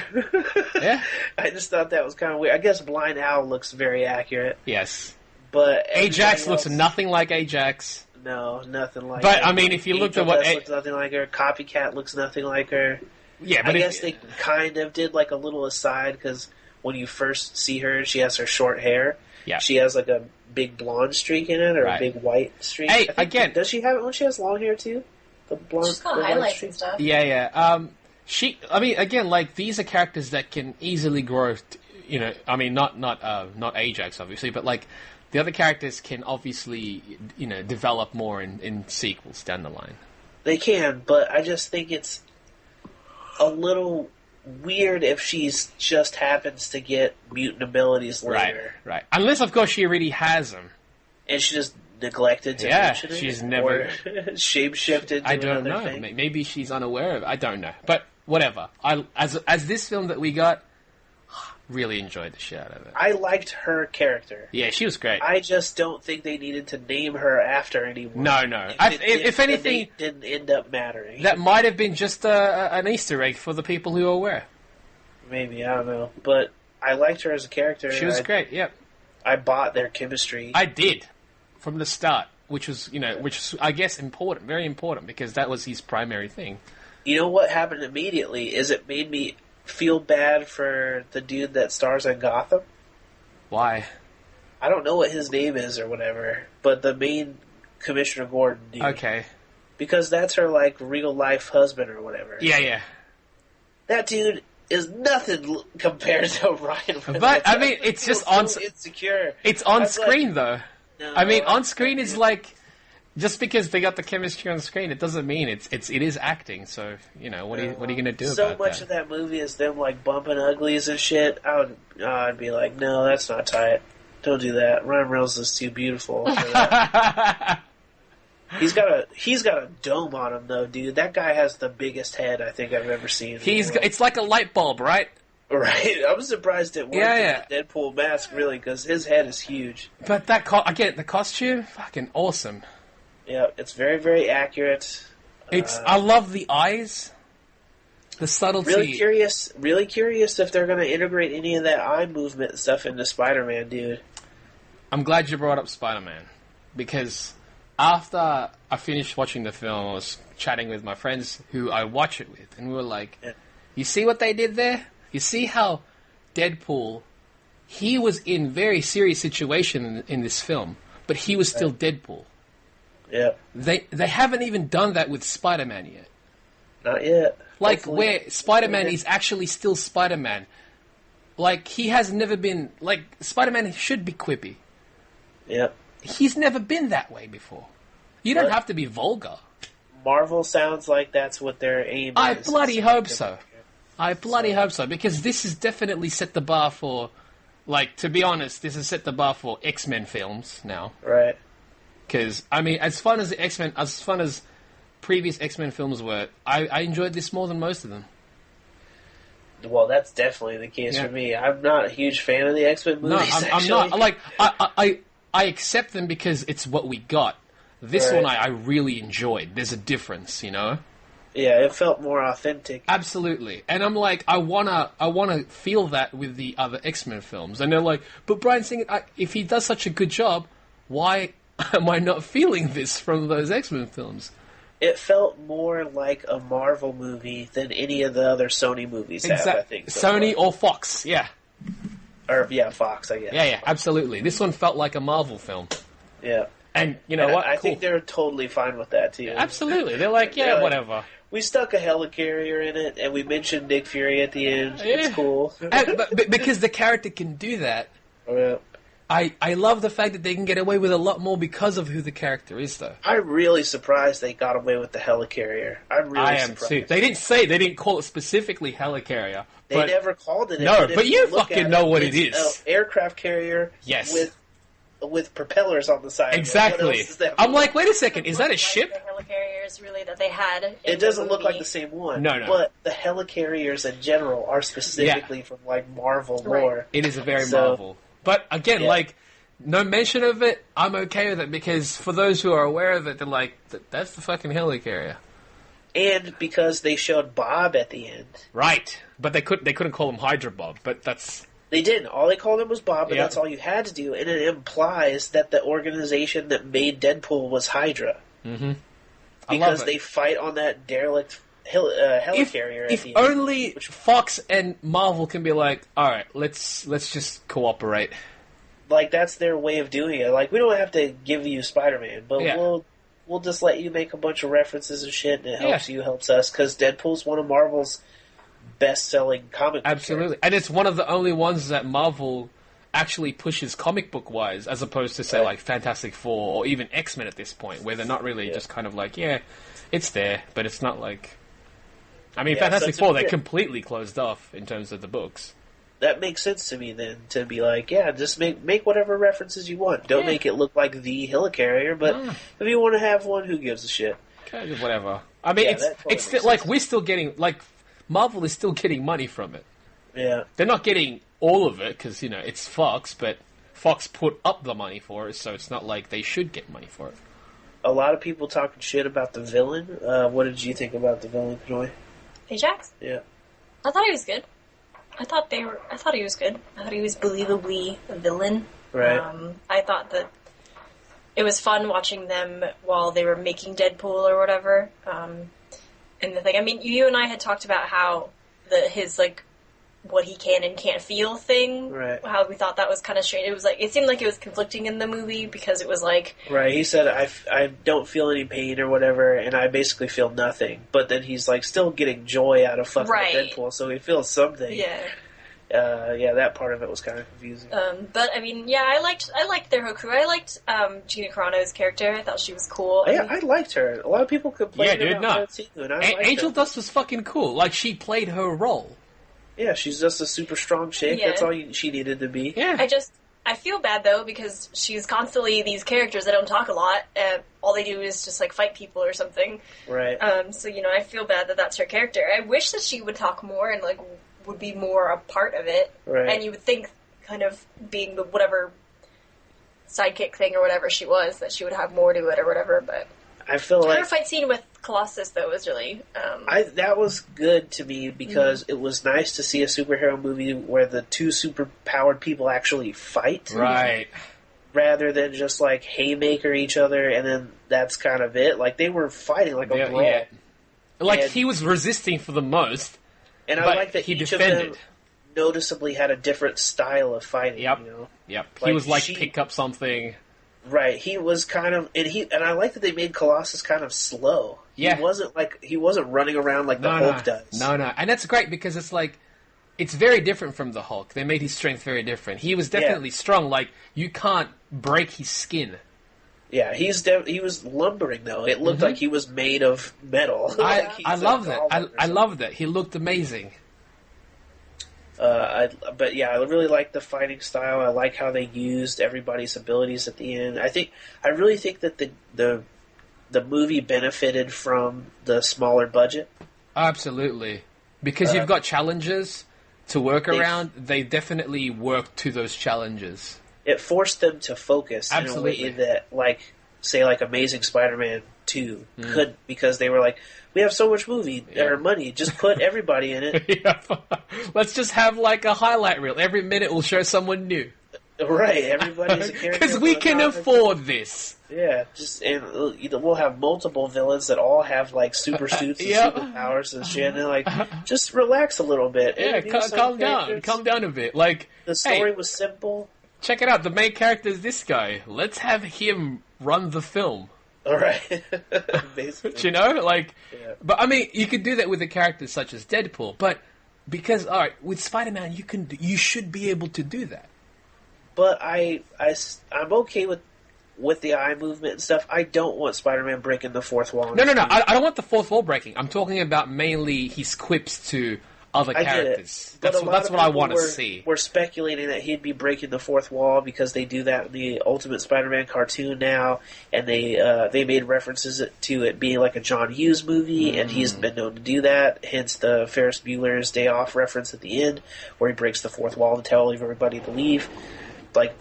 Yeah. I just thought that was kind of weird. I guess Blind Owl looks very accurate. Yes. But Ajax looks nothing like Ajax. No, nothing like her. But, I mean, if you looked at what... looks nothing like her. Copycat looks nothing like her. Yeah, but I guess they kind of did like a little aside because when you first see her, she has her short hair. Yeah. She has like a big blonde streak in it or a big white streak. Hey, again... Does she have it when she has long hair too? The blonde, she's got highlights and stuff. Yeah. I mean, again, like, these are characters that can easily grow, I mean, not Ajax, obviously, but, like, the other characters can obviously, develop more in sequels down the line. They can, but I just think it's a little weird if she's just happens to get mutant abilities later. Right. Unless, of course, she already has them. And she just neglected to mention it? She's never... shape-shifted to I don't know. thing? Maybe she's unaware of it. I don't know. But whatever. As this film that we got, really enjoyed the shit out of it. I liked her character. Yeah, she was great. I just don't think they needed to name her after anyone. No. If anything... It didn't end up mattering. That might have been just an Easter egg for the people who are aware. Maybe, I don't know. But I liked her as a character. She was great, yep. I bought their chemistry. I did. From the start. Which was, I guess, important. Very important, because that was his primary thing. You know what happened immediately is it made me feel bad for the dude that stars in Gotham. Why? I don't know what his name is or whatever, but the main Commissioner Gordon dude. Okay. Because that's her, like, real-life husband or whatever. Yeah. That dude is nothing compared to Ryan Reynolds. But, I mean, it's just on... insecure. It's on screen, like, though. No, I mean, on screen is like... Just because they got the chemistry on screen, it doesn't mean it is acting. So, what are you going to do about that? So much of that movie is them, like, bumping uglies and shit. I'd be like, no, that's not tight. Don't do that. Ryan Reynolds is too beautiful for that. He's got a dome on him, though, dude. That guy has the biggest head I think I've ever seen. It's like a light bulb, right? Right. I'm surprised it worked in the Deadpool mask, really, because his head is huge. But the costume, fucking awesome. Yeah, it's very, very accurate. I love the eyes, the subtlety. Really curious if they're going to integrate any of that eye movement stuff into Spider-Man, dude. I'm glad you brought up Spider-Man, because after I finished watching the film, I was chatting with my friends who I watch it with, and we were like, you see what they did there? You see how Deadpool, he was in very serious situation in this film, but he was still Deadpool. Yeah. They haven't even done that with Spider-Man yet. Not yet. Like, Hopefully. where Spider-Man is actually still Spider-Man. Like, he has never been... Like, Spider-Man should be quippy. Yep. He's never been that way before. You don't have to be vulgar. Marvel sounds like that's what their aim is. I bloody hope so. I bloody hope so, because this has definitely set the bar for... Like, to be honest, this has set the bar for X-Men films now. Right. Because, I mean, as fun as previous X-Men films were, I enjoyed this more than most of them. Well, that's definitely the case for me. I'm not a huge fan of the X-Men movies, I'm not. Like, I accept them because it's what we got. This one I really enjoyed. There's a difference, you know? Yeah, it felt more authentic. Absolutely. And I'm like, I wanna feel that with the other X-Men films. And they're like, but Bryan Singer, if he does such a good job, why am I not feeling this from those X-Men films? It felt more like a Marvel movie than any of the other Sony movies have, I think. So Sony or Fox, yeah. Or, Fox, I guess. Yeah, absolutely. This one felt like a Marvel film. Yeah. And, you know what? I think they're totally fine with that, too. Absolutely. They're like, They're like, whatever. We stuck a helicarrier in it, and we mentioned Nick Fury at the end. Yeah. It's cool. but because the character can do that, Yeah. I love the fact that they can get away with a lot more because of who the character is, though. I'm really surprised they got away with the helicarrier. I'm really surprised. Too. They didn't call it specifically helicarrier. They never called it. No, but you fucking know what it is. An aircraft carrier. Yes. With propellers on the side. Exactly. I'm like, wait a second, is that a ship? The helicarriers, really, that they had. It doesn't look like the same one. No. But the helicarriers in general are specifically from like Marvel lore. It is a very Marvel. But again, like, no mention of it, I'm okay with it, because for those who are aware of it, they're like, that's the fucking helicarrier. And because they showed Bob at the end. Right. But they couldn't call him Hydra Bob, but that's... They didn't. All they called him was Bob, and that's all you had to do. And it implies that the organization that made Deadpool was Hydra. Mm-hmm. Because they fight on that derelict helicarrier at the end. If only Fox and Marvel can be like, alright, let's just cooperate. Like, that's their way of doing it. Like, we don't have to give you Spider-Man, but we'll just let you make a bunch of references and shit, and it helps us, because Deadpool's one of Marvel's best-selling comic book Absolutely. And it's one of the only ones that Marvel actually pushes comic book-wise, as opposed to, say, like Fantastic Four, or even X-Men at this point, where they're not really just kind of like, it's there, but it's not like... I mean, Fantastic Four, they're completely closed off in terms of the books. That makes sense to me, then, to be like, just make whatever references you want. Don't make it look like the helicarrier, but if you want to have one, who gives a shit? Okay, whatever. I mean, it's still, like, we're still getting, like, Marvel is still getting money from it. Yeah. They're not getting all of it, because, it's Fox, but Fox put up the money for it, so it's not like they should get money for it. A lot of people talking shit about the villain. What did you think about the villain, Kanoe? Ajax? Yeah. I thought he was good. I thought he was good. I thought he was believably a villain. Right. I thought that it was fun watching them while they were making Deadpool or whatever. And the thing, I mean, you and I had talked about how his like what he can and can't feel thing. Right. How we thought that was kind of strange. It was like, it seemed like it was conflicting in the movie because it was like... Right, he said, I don't feel any pain or whatever, and I basically feel nothing. But then he's like still getting joy out of fucking Deadpool, so he feels something. Yeah. That part of it was kind of confusing. But I mean, I liked their whole crew. I liked Gina Carano's character. I thought she was cool. I liked her. A lot of people complained about her too, and Angel Dust was fucking cool. Like, she played her role. Yeah, she's just a super strong chick. Yeah. That's all she needed to be. Yeah. I feel bad though because she's constantly these characters that don't talk a lot. All they do is just like fight people or something. Right. So I feel bad that that's her character. I wish that she would talk more and like would be more a part of it. Right. And you would think, kind of being the whatever sidekick thing or whatever she was, that she would have more to it or whatever. But I feel like her fight scene with Colossus though was really. That was good to me because it was nice to see a superhero movie where the two super powered people actually fight. Right. rather than just like haymaker each other and then that's kind of it. Like they were fighting like a brawl. Yeah. Like And- he was resisting for the most, And I but like that he each defended. of them noticeably had a different style of fighting. Yep. You know? Yep. He Like, was like she- pick up something. Right. He was kind of and I like that they made Colossus kind of slow. Yeah. He wasn't running around like the Hulk does. No, and that's great because it's like it's very different from the Hulk. They made his strength very different. He was definitely strong. Like you can't break his skin. Yeah, he was lumbering though. It looked like he was made of metal. Like, he's I a love that. golem or I love that. He looked amazing. But yeah, I really like the fighting style. I like how they used everybody's abilities at the end. I really think that the movie benefited from the smaller budget. Absolutely. Because you've got challenges to work around, they definitely work to those challenges. It forced them to focus Absolutely. in a way that, like, say, like Amazing Spider-Man 2 could, because they were like, we have so much or money, just put everybody in it. Yeah. Let's just have like a highlight reel. Every minute we'll show someone new. Right, everybody's a character. Because we can afford this. Yeah, and we'll have multiple villains that all have like super suits and superpowers and shit. And like, just relax a little bit. Yeah, calm down a bit. Like the story was simple. Check it out. The main character is this guy. Let's have him run the film. All right, basically. You know, like, but I mean, you could do that with a character such as Deadpool. But because with Spider-Man, you should be able to do that. But I'm okay with the eye movement and stuff. I don't want Spider-Man breaking the fourth wall. No. I don't want the fourth wall breaking. I'm talking about mainly his quips to other characters. That's what I want to see. We're speculating that he'd be breaking the fourth wall because they do that in the Ultimate Spider-Man cartoon now, and they made references to it being like a John Hughes movie, and he's been known to do that. Hence the Ferris Bueller's Day Off reference at the end, where he breaks the fourth wall to tell everybody to leave. Like,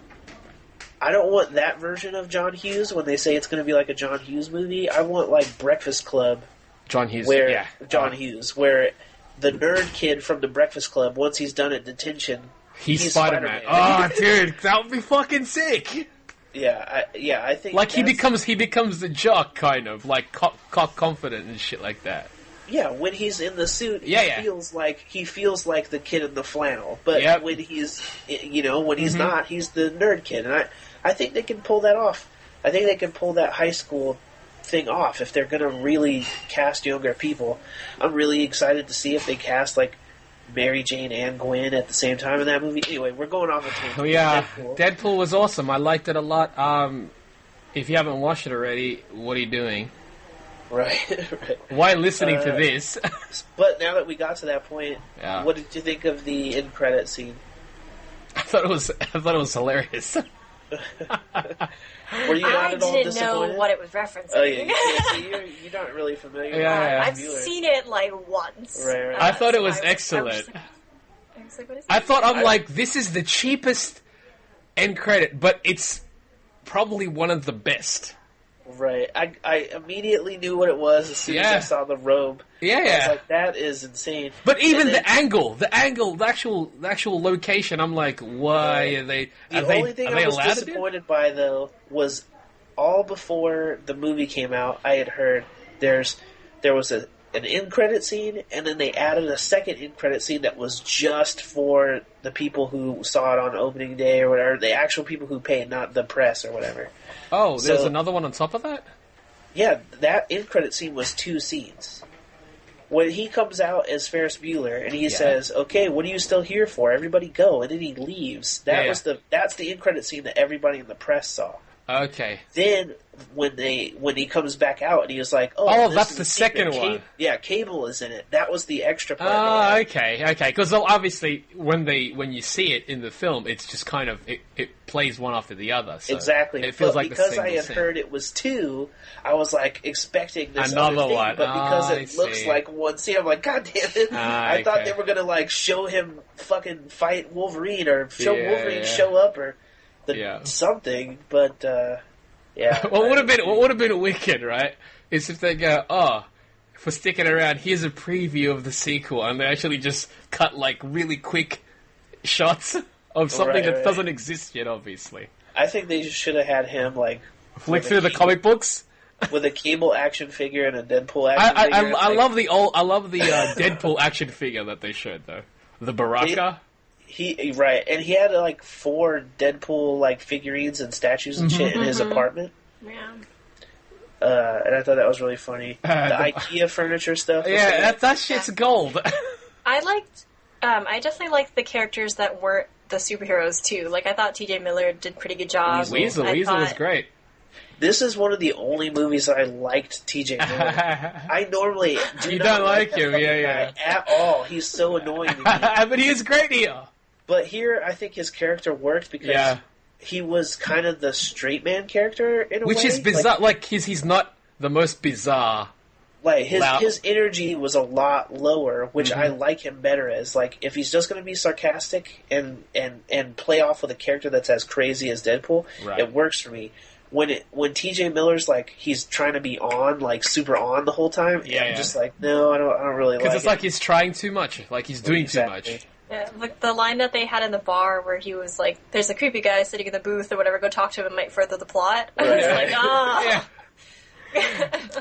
I don't want that version of John Hughes when they say it's going to be like a John Hughes movie. I want like Breakfast Club. John Hughes, Hughes, where the nerd kid from the Breakfast Club, once he's done at detention, he's Spider-Man. Oh, dude, that would be fucking sick. Yeah, I think like he becomes the jock, kind of like cock confident and shit like that. Yeah, when he's in the suit, he feels like the kid in the flannel. But when he's not, he's the nerd kid, and I think they can pull that off. I think they can pull that high school thing off if they're going to really cast younger people. I'm really excited to see if they cast like Mary Jane and Gwen at the same time in that movie. Anyway, we're going off a tangent. Oh yeah, Deadpool was awesome. I liked it a lot. If you haven't watched it already, what are you doing? Right. Why listening to this? But now that we got to that point, what did you think of the end credit scene? I thought it was hilarious. Were you not at all disappointed? I didn't know what it was referencing. Oh yeah, so you're not really familiar with it. I've seen it like once. Right. I thought it was excellent. I was like, what is that? I'm like, this is the cheapest end credit, but it's probably one of the best. Right. I immediately knew what it was as soon as I saw the robe. Yeah. I was like, that is insane. But even the actual location, I'm like, why are they? The only thing I was disappointed by, though, was all before the movie came out, I had heard there was an end credit scene, and then they added a second end credit scene that was just for the people who saw it on opening day or whatever, the actual people who paid, not the press or whatever. Oh, there's another one on top of that? Yeah, that end credit scene was 2 scenes. When he comes out as Ferris Bueller and he says, "Okay, what are you still here for? Everybody go," and then he leaves. That's the end credit scene that everybody in the press saw. Okay. Then when he comes back out and he was like, that's the second one. Cable is in it. That was the extra part. Oh, okay. Because obviously when you see it in the film, it's just kind of it plays one after the other. So exactly. It feels like because I had heard it was 2, I was like expecting this another other thing, one. but because it looks like one scene, I'm like, God damn it! I thought they were gonna like show him fucking fight Wolverine or show Wolverine show up or something, but what would have been wicked, right? Is if they go, if we're sticking around, here's a preview of the sequel, and they actually just cut like really quick shots of something that doesn't exist yet, obviously. I think they should have had him like flick through the comic books with a Cable action figure and a Deadpool action figure. I love the Deadpool action figure that they showed though. The Baraka. He right, and he had like 4 Deadpool like figurines and statues and shit in his apartment. Yeah. And I thought that was really funny. The IKEA furniture stuff. Yeah, that shit's gold. I definitely liked the characters that weren't the superheroes too. Like I thought T.J. Miller did a pretty good job. Weasel was great. This is one of the only movies I liked T.J. Miller. I normally you don't like him, yeah. At all. He's so annoying to me. But he is great here. But here, I think his character worked because he was kind of the straight man character in a way. Which is bizarre. Like he's not the most bizarre. Like his energy was a lot lower, which I like him better as. Like if he's just going to be sarcastic and play off with a character that's as crazy as Deadpool, it works for me. When T.J. Miller's like he's trying to be on, like super on the whole time, I'm just like, no, I don't really like it. Because it's like he's trying too much, like he's doing too much. Yeah, like the line that they had in the bar where he was like, "There's a creepy guy sitting in the booth or whatever. Go talk to him. It might further the plot." I was like, "Ah."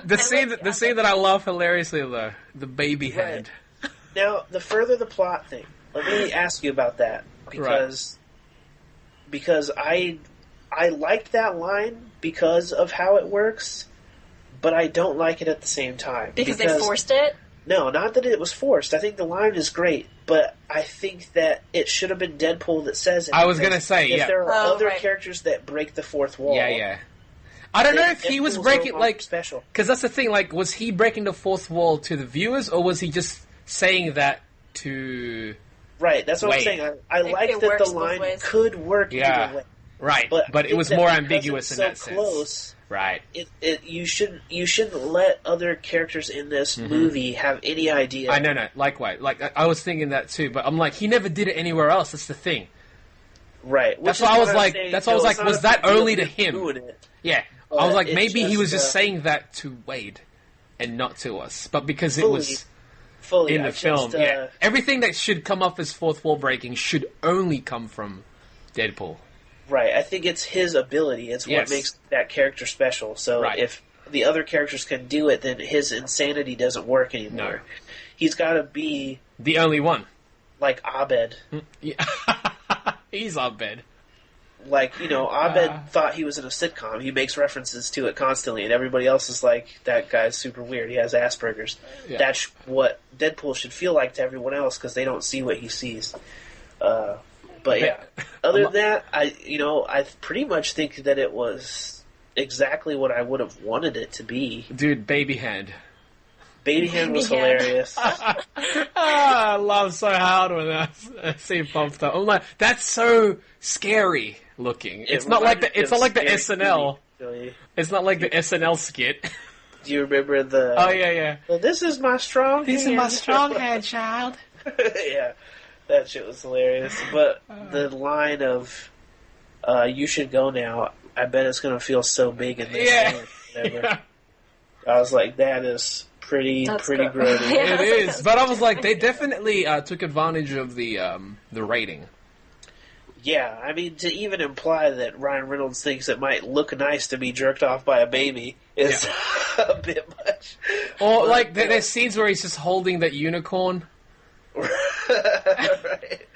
The scene that I love hilariously though, the baby head. Now, the further the plot thing. Let me ask you about that because I liked that line because of how it works, but I don't like it at the same time because they forced it. No, not that it was forced. I think the line is great, but I think that it should have been Deadpool that says it. I was going to say, if there are other characters that break the fourth wall. Yeah. I don't know if he was breaking, like, special. Because that's the thing, like, was he breaking the fourth wall to the viewers, or was he just saying that to... Right, that's what I'm saying. I like that the line could work either way. Right, but it was more ambiguous in that sense. Close, right. You shouldn't let other characters in this movie have any idea. I know, likewise. Like I was thinking that too, but I'm like, he never did it anywhere else. That's the thing. Right. That's why I was like, was that only to him? Yeah. I was like, maybe he was just saying that to Wade and not to us, but because it was in the film. Everything that should come up as fourth wall breaking should only come from Deadpool. Right, I think it's his ability. It's what makes that character special. So if the other characters can do it, then his insanity doesn't work anymore. No. He's got to be... the only one. Like Abed. Yeah. He's Abed. Like, Abed thought he was in a sitcom. He makes references to it constantly, and everybody else is like, that guy's super weird. He has Asperger's. Yeah. That's what Deadpool should feel like to everyone else, because they don't see what he sees. But yeah, other than that, I pretty much think that it was exactly what I would have wanted it to be. Dude, Baby Hand. Baby Hand was hilarious. I laughed so hard when that scene popped up. I'm like, that's so scary looking. It's not like the SNL. It's not like the SNL skit. Do you remember the? Oh yeah. Well, this is my strong. This is my strong hand, child. Yeah. That shit was hilarious. But the line of, you should go now, I bet it's going to feel so big in this Yeah. I was like, that is pretty grody. It is. But I was like, they definitely took advantage of the rating. Yeah, I mean, to even imply that Ryan Reynolds thinks it might look nice to be jerked off by a baby is a bit much. Or, like, there's scenes where he's just holding that unicorn. Right.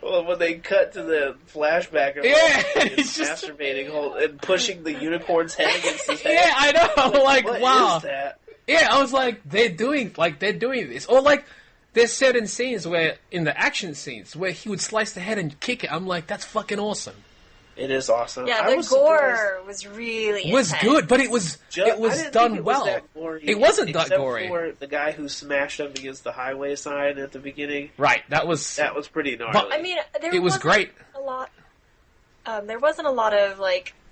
Well, when they cut to the flashback of he's just masturbating and pushing the unicorn's head against his head. Yeah, I know. Like, what wow. is that? Yeah, I was like, they're doing this. Or like, there's certain scenes where in the action scenes where he would slice the head and kick it. I'm like, that's fucking awesome. It is awesome. Yeah, the gore was really intense. Good, but it was done well. It wasn't that gory. Except for the guy who smashed up against the highway sign at the beginning. Right, that was pretty gnarly. I mean, it was great. There wasn't a lot of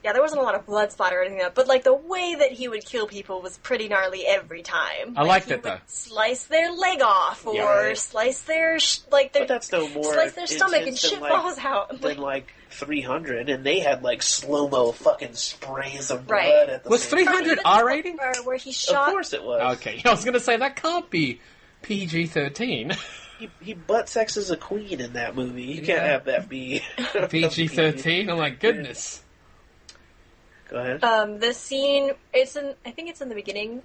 there wasn't a lot of blood splatter or anything like that, but like the way that he would kill people was pretty gnarly every time. I liked it though. Slice their leg off, or slice their but that's no more slice their stomach and shit falls out. Than like 300, and they had like slow-mo fucking sprays of blood at the Was 300 R rating? Where he shot? Of course it was. Okay, I was gonna say that can't be PG-13. He butt sexes a queen in that movie. You can't have that be PG-13. Oh my goodness. Go ahead. This scene, I think it's in the beginning,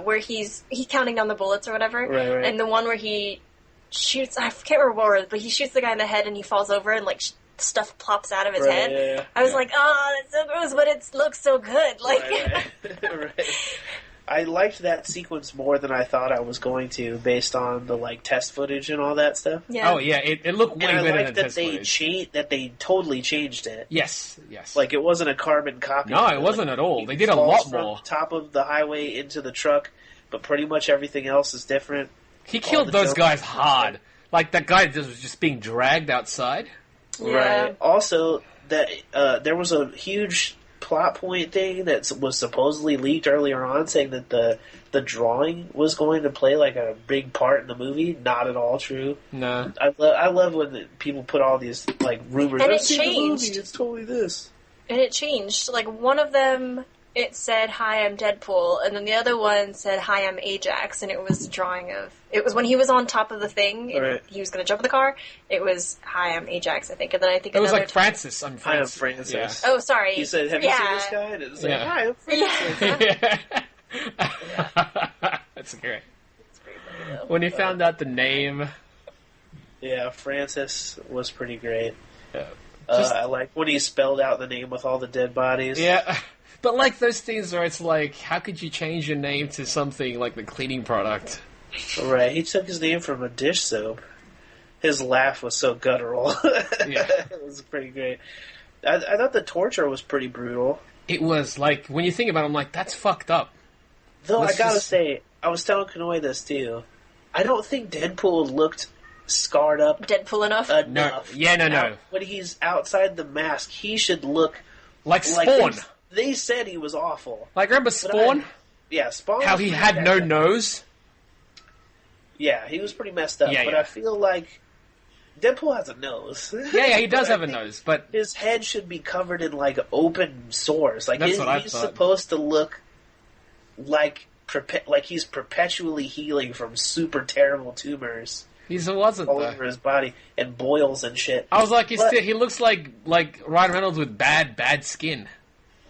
where he's counting down the bullets or whatever. Right. And the one where he shoots, I can't remember what it was, but he shoots the guy in the head and he falls over and like stuff plops out of his head. Yeah. I was like, oh, that's so gross, but it looks so good. Like, Right. I liked that sequence more than I thought I was going to, based on the like test footage and all that stuff. yeah. Oh yeah, it looked way And I better liked than that test they footage. that they totally changed it. Yes. Like it wasn't a carbon copy. No, it wasn't at all. He They did a falls lot from more. the top of the highway into the truck, but pretty much everything else is different. He killed the those jokes. guys hard. Like that guy just was just being dragged outside. Yeah. Right. Also, that there was a huge plot point thing that was supposedly leaked earlier on, saying that the drawing was going to play like a big part in the movie. Not at all true. No. I love when people put all these like rumors. And I've it seen the movie, changed. it's totally this. And it changed. Like, one of them, it said, "Hi, I'm Deadpool," and then the other one said, "Hi, I'm Ajax," and it was a drawing of... It was when he was on top of the thing, and Right. he was going to jump in the car, it was, "Hi, I'm Ajax," I think, and then I think It was another like Francis. I'm I am Francis. Francis. Oh, sorry. He said, "Have you seen this guy?" And it's like, Yeah. "Hi, I'm Francis." Yeah. That's great. When he found out the name, Yeah, Francis was pretty great. yeah. I like when he spelled out the name with all the dead bodies. Yeah, but like those things where it's like, how could you change your name to something like the cleaning product? Right, he took his name from a dish soap. His laugh was so guttural. Yeah. It was pretty great. I thought the torture was pretty brutal. It was like, when you think about it, I'm like, that's fucked up. Though Let's I gotta just- say, I was telling Kanoe this too. I don't think Deadpool looked scarred up Deadpool enough. enough. Yeah, no. Now, when he's outside the mask, he should look Like like Spawn. they said he was awful. Like, remember Spawn? Yeah, Spawn. How was he pretty had no messed up. nose? Yeah, he was pretty messed up. Yeah, but yeah. I feel like Deadpool has a nose. Yeah, he does But I have a think nose, but his head should be covered in like open sores. Like That's what I he's thought. supposed to look like he's perpetually healing from super terrible tumors he wasn't, all though. over his body and boils and shit. I was like, But- he looks like Ryan Reynolds with bad skin.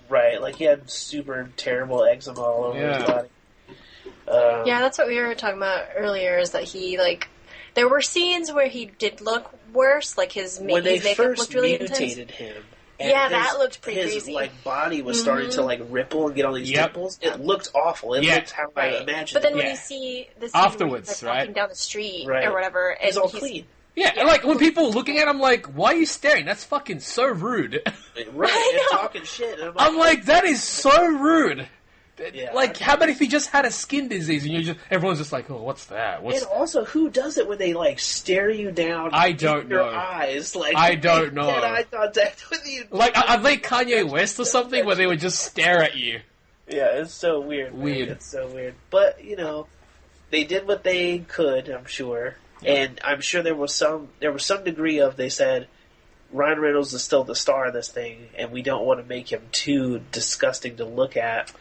Right, like he had super terrible eczema all over Yeah. his body. Yeah, that's what we were talking about earlier, is that he, like... There were scenes where he did look worse, like his When they makeup first looked really intense. mutated him. Yeah, that looked pretty his, crazy. like, body was starting to, like, ripple and get all these Yep. dimples. It looked awful. It Yeah. looked how I Right. imagined But then it. when Yeah. you see the scene Afterwards, where he's, like, right? walking down the street Right. or whatever, and He's all clean. Yeah, Yeah. like, when people looking at him, like, why are you staring? That's fucking so rude. Right, I and know. talking shit. And I'm like, that is so rude. Yeah. Like, how about if he just had a skin disease and everyone's just like, oh, what's that? And also, who does it when they, like, stare you down I don't in your know. eyes? Like, I don't know. Get eye contact with you. Like, are they Kanye West or something where they would just stare at you? Yeah, it's so weird. man. Weird. It's so weird. But, you know, they did what they could, I'm sure. And I'm sure there was some degree of, they said, Ryan Reynolds is still the star of this thing, and we don't want to make him too disgusting to look at.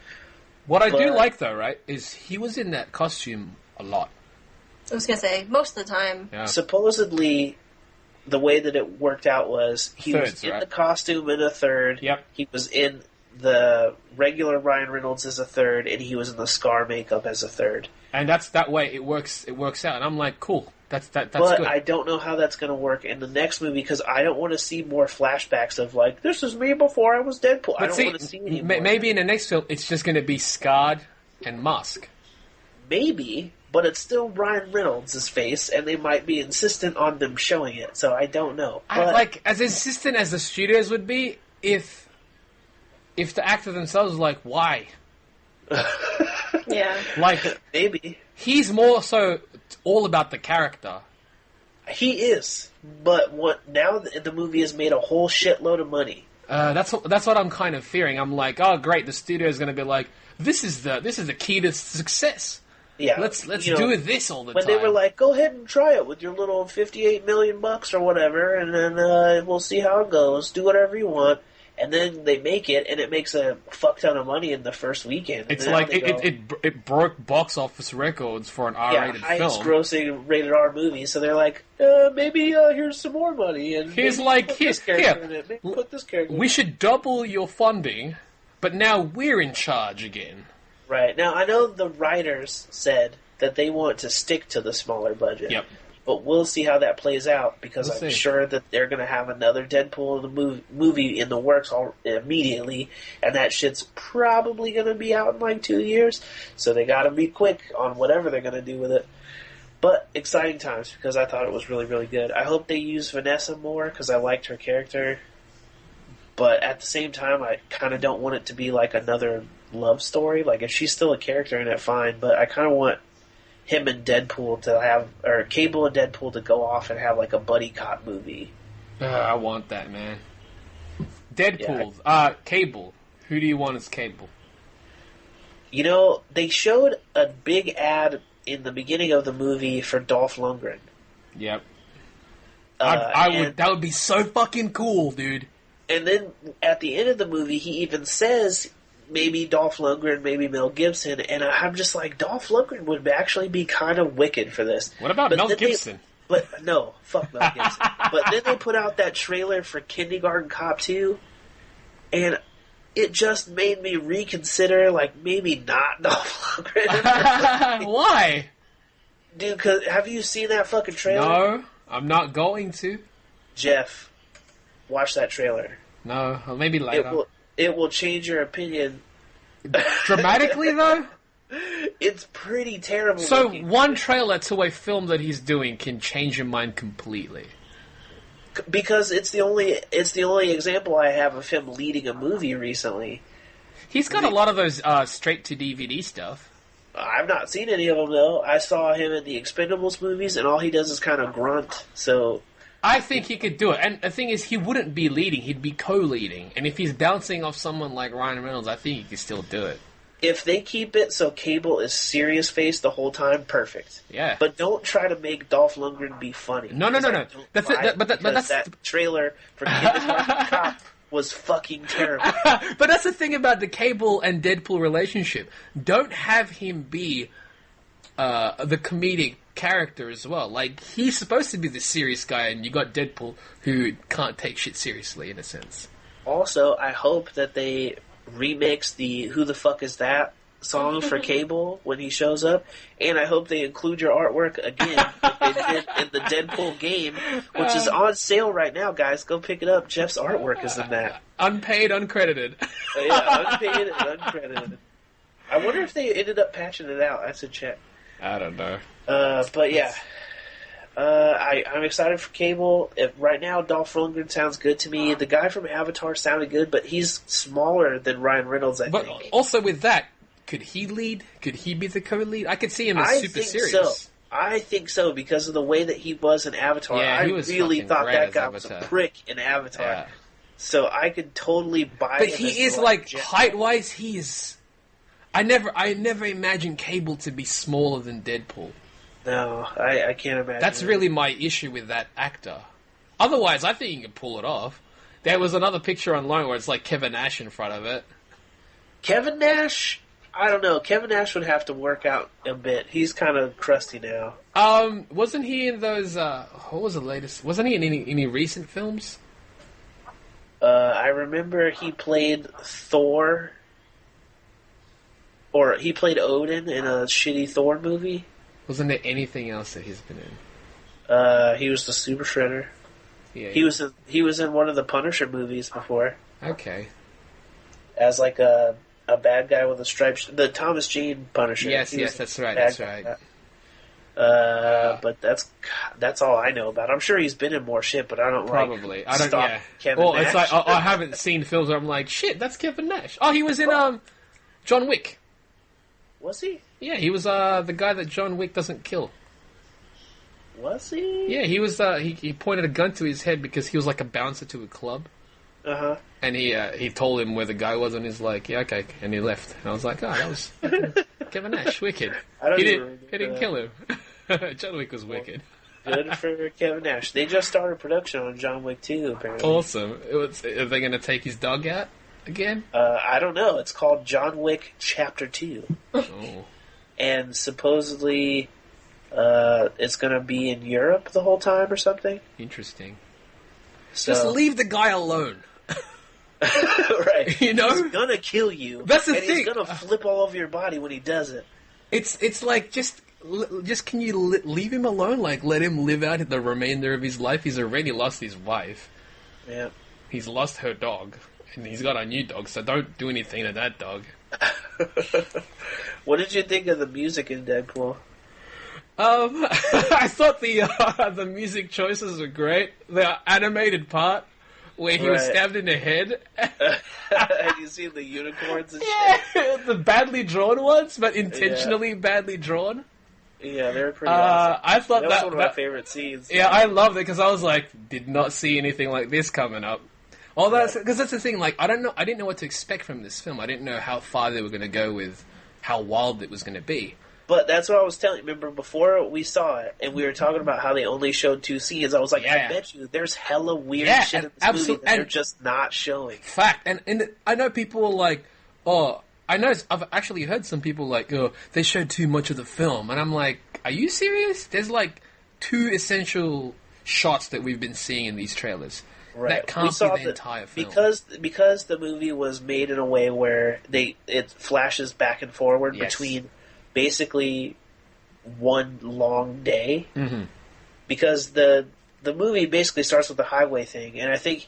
What I do But- like, though, right, is he was in that costume a lot. I was gonna say, most of the time. Yeah. Supposedly, the way that it worked out was he was Thirds, in right? the costume in a third. Yep. He was in the regular Ryan Reynolds as a third, and he was in the scar makeup as a third. And that's that way it works out. And I'm like, cool. That's But good. I don't know how that's going to work in the next movie because I don't want to see more flashbacks of like, this is me before I was Deadpool. I But don't see, want to see anymore. maybe in the next film, it's just going to be scarred and mask. Maybe, but it's still Ryan Reynolds' face, and they might be insistent on them showing it. So I don't know. But Like, as insistent as the studios would be, if the actor themselves was like, why? Yeah. Like, maybe he's more so all about the character. he is. But what now? The movie has made a whole shitload of money. That's what I'm kind of fearing. I'm like, oh great, the studio is going to be like, this is the key to success. Yeah, Let's you know, do this all the when time. they were like, go ahead and try it with your little $58 million or whatever, and then we'll see how it goes. Do whatever you want. And then they make it, and it makes a fuck ton of money in the first weekend. And it's then like they go, it broke box office records for an R-rated highest film. grossing rated R movie. So they're like, maybe here's some more money. And Here's maybe like, put here, this character in it. Maybe put this character. we should double your funding but now we're in charge again. Right. Now, I know the writers said that they want to stick to the smaller budget. Yep. But we'll see how that plays out, because We'll I'm see. sure that they're going to have another Deadpool in the movie in the works immediately, and that shit's probably going to be out in like 2 years, so they got to be quick on whatever they're going to do with it. But exciting times, because I thought it was really, really good. I hope they use Vanessa more, because I liked her character, but at the same time, I kind of don't want it to be like another love story. Like, if she's still a character in it, fine, but I kind of want him and Deadpool to have, or Cable and Deadpool to go off and have like a buddy cop movie. I want that, man. Deadpool, Cable. Who do you want as Cable? You know, they showed a big ad in the beginning of the movie for Dolph Lundgren. Yep. And That would be so fucking cool, dude. And then at the end of the movie, he even says maybe Dolph Lundgren, maybe Mel Gibson, and I'm just like, Dolph Lundgren would actually be kind of wicked for this. What about Mel Gibson? No, fuck Mel Gibson. But then they put out that trailer for Kindergarten Cop 2, and it just made me reconsider, like, maybe not Dolph Lundgren. Why? Dude, have you seen that fucking trailer? No, I'm not going to. Jeff, watch that trailer. No, or maybe later. It will change your opinion. Dramatically, though? It's pretty terrible. So looking. one trailer to a film that he's doing can change your mind completely. Because it's the only example I have of him leading a movie recently. He's got a lot of those straight-to-DVD stuff. I've not seen any of them, though. I saw him in the Expendables movies, and all he does is kind of grunt, so... I think he could do it. And the thing is, he wouldn't be leading, he'd be co-leading. And if he's bouncing off someone like Ryan Reynolds, I think he could still do it. If they keep it so Cable is serious face the whole time, perfect. Yeah. But don't try to make Dolph Lundgren be funny. No. That's that trailer for Kindergarten Cop was fucking terrible. But that's the thing about the Cable and Deadpool relationship. Don't have him be the comedic character as well. Like, he's supposed to be the serious guy, and you got Deadpool who can't take shit seriously, in a sense. Also, I hope that they remix the Who the Fuck Is That song for Cable when he shows up, and I hope they include your artwork again like they did in the Deadpool game, which is on sale right now, guys. Go pick it up. Jeff's artwork is in that. Unpaid, uncredited. Yeah, unpaid and uncredited. I wonder if they ended up patching it out. I should check. I don't know. But yeah. I'm excited for Cable. Right now, Dolph Lundgren sounds good to me. The guy from Avatar sounded good, but he's smaller than Ryan Reynolds, I But think. also with that, could he lead? Could he be the co-lead? I could see him as super serious. So. I think so, because of the way that he was in Avatar. Yeah, I he was really fucking thought great that as guy was Avatar. a prick in Avatar. Yeah. So I could totally buy But him he as is the, like Jeff- height-wise, he's. I never imagined Cable to be smaller than Deadpool. No, I can't imagine. That's really my issue with that actor. Otherwise, I think he could pull it off. There was another picture online where it's like Kevin Nash in front of it. Kevin Nash. I don't know. Kevin Nash would have to work out a bit. He's kind of crusty now. Wasn't he in those? What was the latest? Wasn't he in any recent films? I remember he played Thor, or he played Odin in a shitty Thor movie. Wasn't there anything else that he's been in? He was the Super Shredder. Yeah, He was in one of the Punisher movies before Okay. as like a bad guy with a striped the Thomas Jane Punisher. Yes, He was that's a right. bad That's guy. right. But that's all I know about. I'm sure he's been in more shit, but I don't Probably. Like, I don't. stop Yeah. Kevin Well, Nash. it's like I haven't seen films where I'm like, shit, that's Kevin Nash. Oh, he was in John Wick. Was he? Yeah, he was the guy that John Wick doesn't kill. Was he? Yeah, he was. He pointed a gun to his head because he was like a bouncer to a club, and he told him where the guy was, and he's like, yeah, okay, and he left. And I was like, oh, that was Kevin Nash, wicked. He didn't kill him. John Wick was wicked. Good for Kevin Nash. They just started production on John Wick 2, apparently. Awesome. Are they going to take his dog out again? I don't know. It's called John Wick Chapter 2. Oh. And supposedly it's going to be in Europe the whole time or something. Interesting. So, Just leave the guy alone. Right. You know? He's gonna kill you. That's the and thing. He's gonna flip all over your body when he does it. It's like, just can you leave him alone? Like, let him live out the remainder of his life. He's already lost his wife. Yeah. He's lost her dog. And he's got a new dog, so don't do anything to that dog. What did you think of the music in Deadpool? I thought the music choices were great. The animated part where he was stabbed in the head. And you see the unicorns and shit? Yeah, the badly drawn ones, but intentionally badly drawn. Yeah, they were pretty awesome. I thought that was one of my favorite scenes. Yeah, I loved it because I was like, did not see anything like this coming up. Well, because that's the thing. Like, I didn't know what to expect from this film. I didn't know how far they were going to go with how wild it was going to be. But that's what I was telling you. Remember, before we saw it, and we were talking about how they only showed 2 scenes, I was like, I bet you there's hella weird shit in this movie that they're just not showing. Fact. And I know people are like, I've actually heard some people like, they showed too much of the film. And I'm like, are you serious? There's like 2 essential shots that we've been seeing in these trailers. Right. That can't be the entire film. Because the movie was made in a way where it flashes back and forward between basically one long day. Mm-hmm. Because the movie basically starts with the highway thing, and I think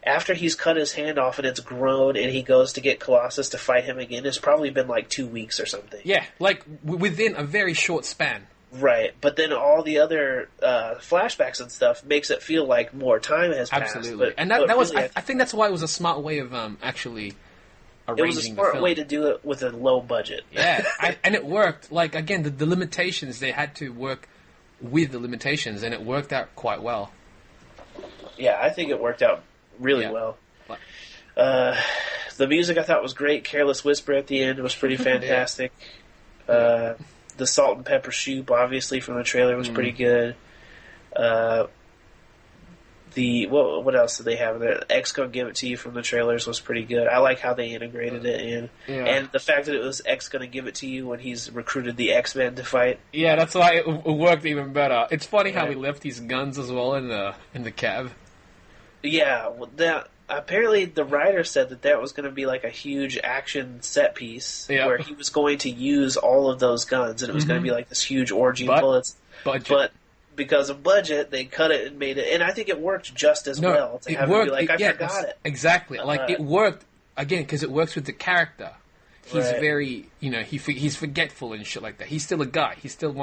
after he's cut his hand off and it's grown and he goes to get Colossus to fight him again, it's probably been like 2 weeks or something. Yeah, like within a very short span. Right, but then all the other flashbacks and stuff makes it feel like more time has passed. Absolutely, and that was I think that's why it was a smart way of actually arranging the film. It was a smart way to do it with a low budget. Yeah, and it worked. Like, again, the limitations, they had to work with the limitations, and it worked out quite well. Yeah, I think it worked out really well. The music I thought was great. Careless Whisper at the end was pretty fantastic. The salt and pepper soup, obviously, from the trailer was pretty good. What else did they have there? X Gonna Give It To You from the trailers was pretty good. I like how they integrated it in. Yeah. And the fact that it was X Gonna Give It To You when he's recruited the X-Men to fight. Yeah, that's why it worked even better. It's funny how he left his guns as well in the cab. Yeah, apparently the writer said that was going to be like a huge action set piece where he was going to use all of those guns, and it was going to be like this huge orgy of bullets. But because of budget, they cut it and made it, and I think it worked just as well to have it be like, I forgot it. Exactly. Like, it worked, again, because it works with the character. He's very, he's forgetful and shit like that. He's still a guy. He's still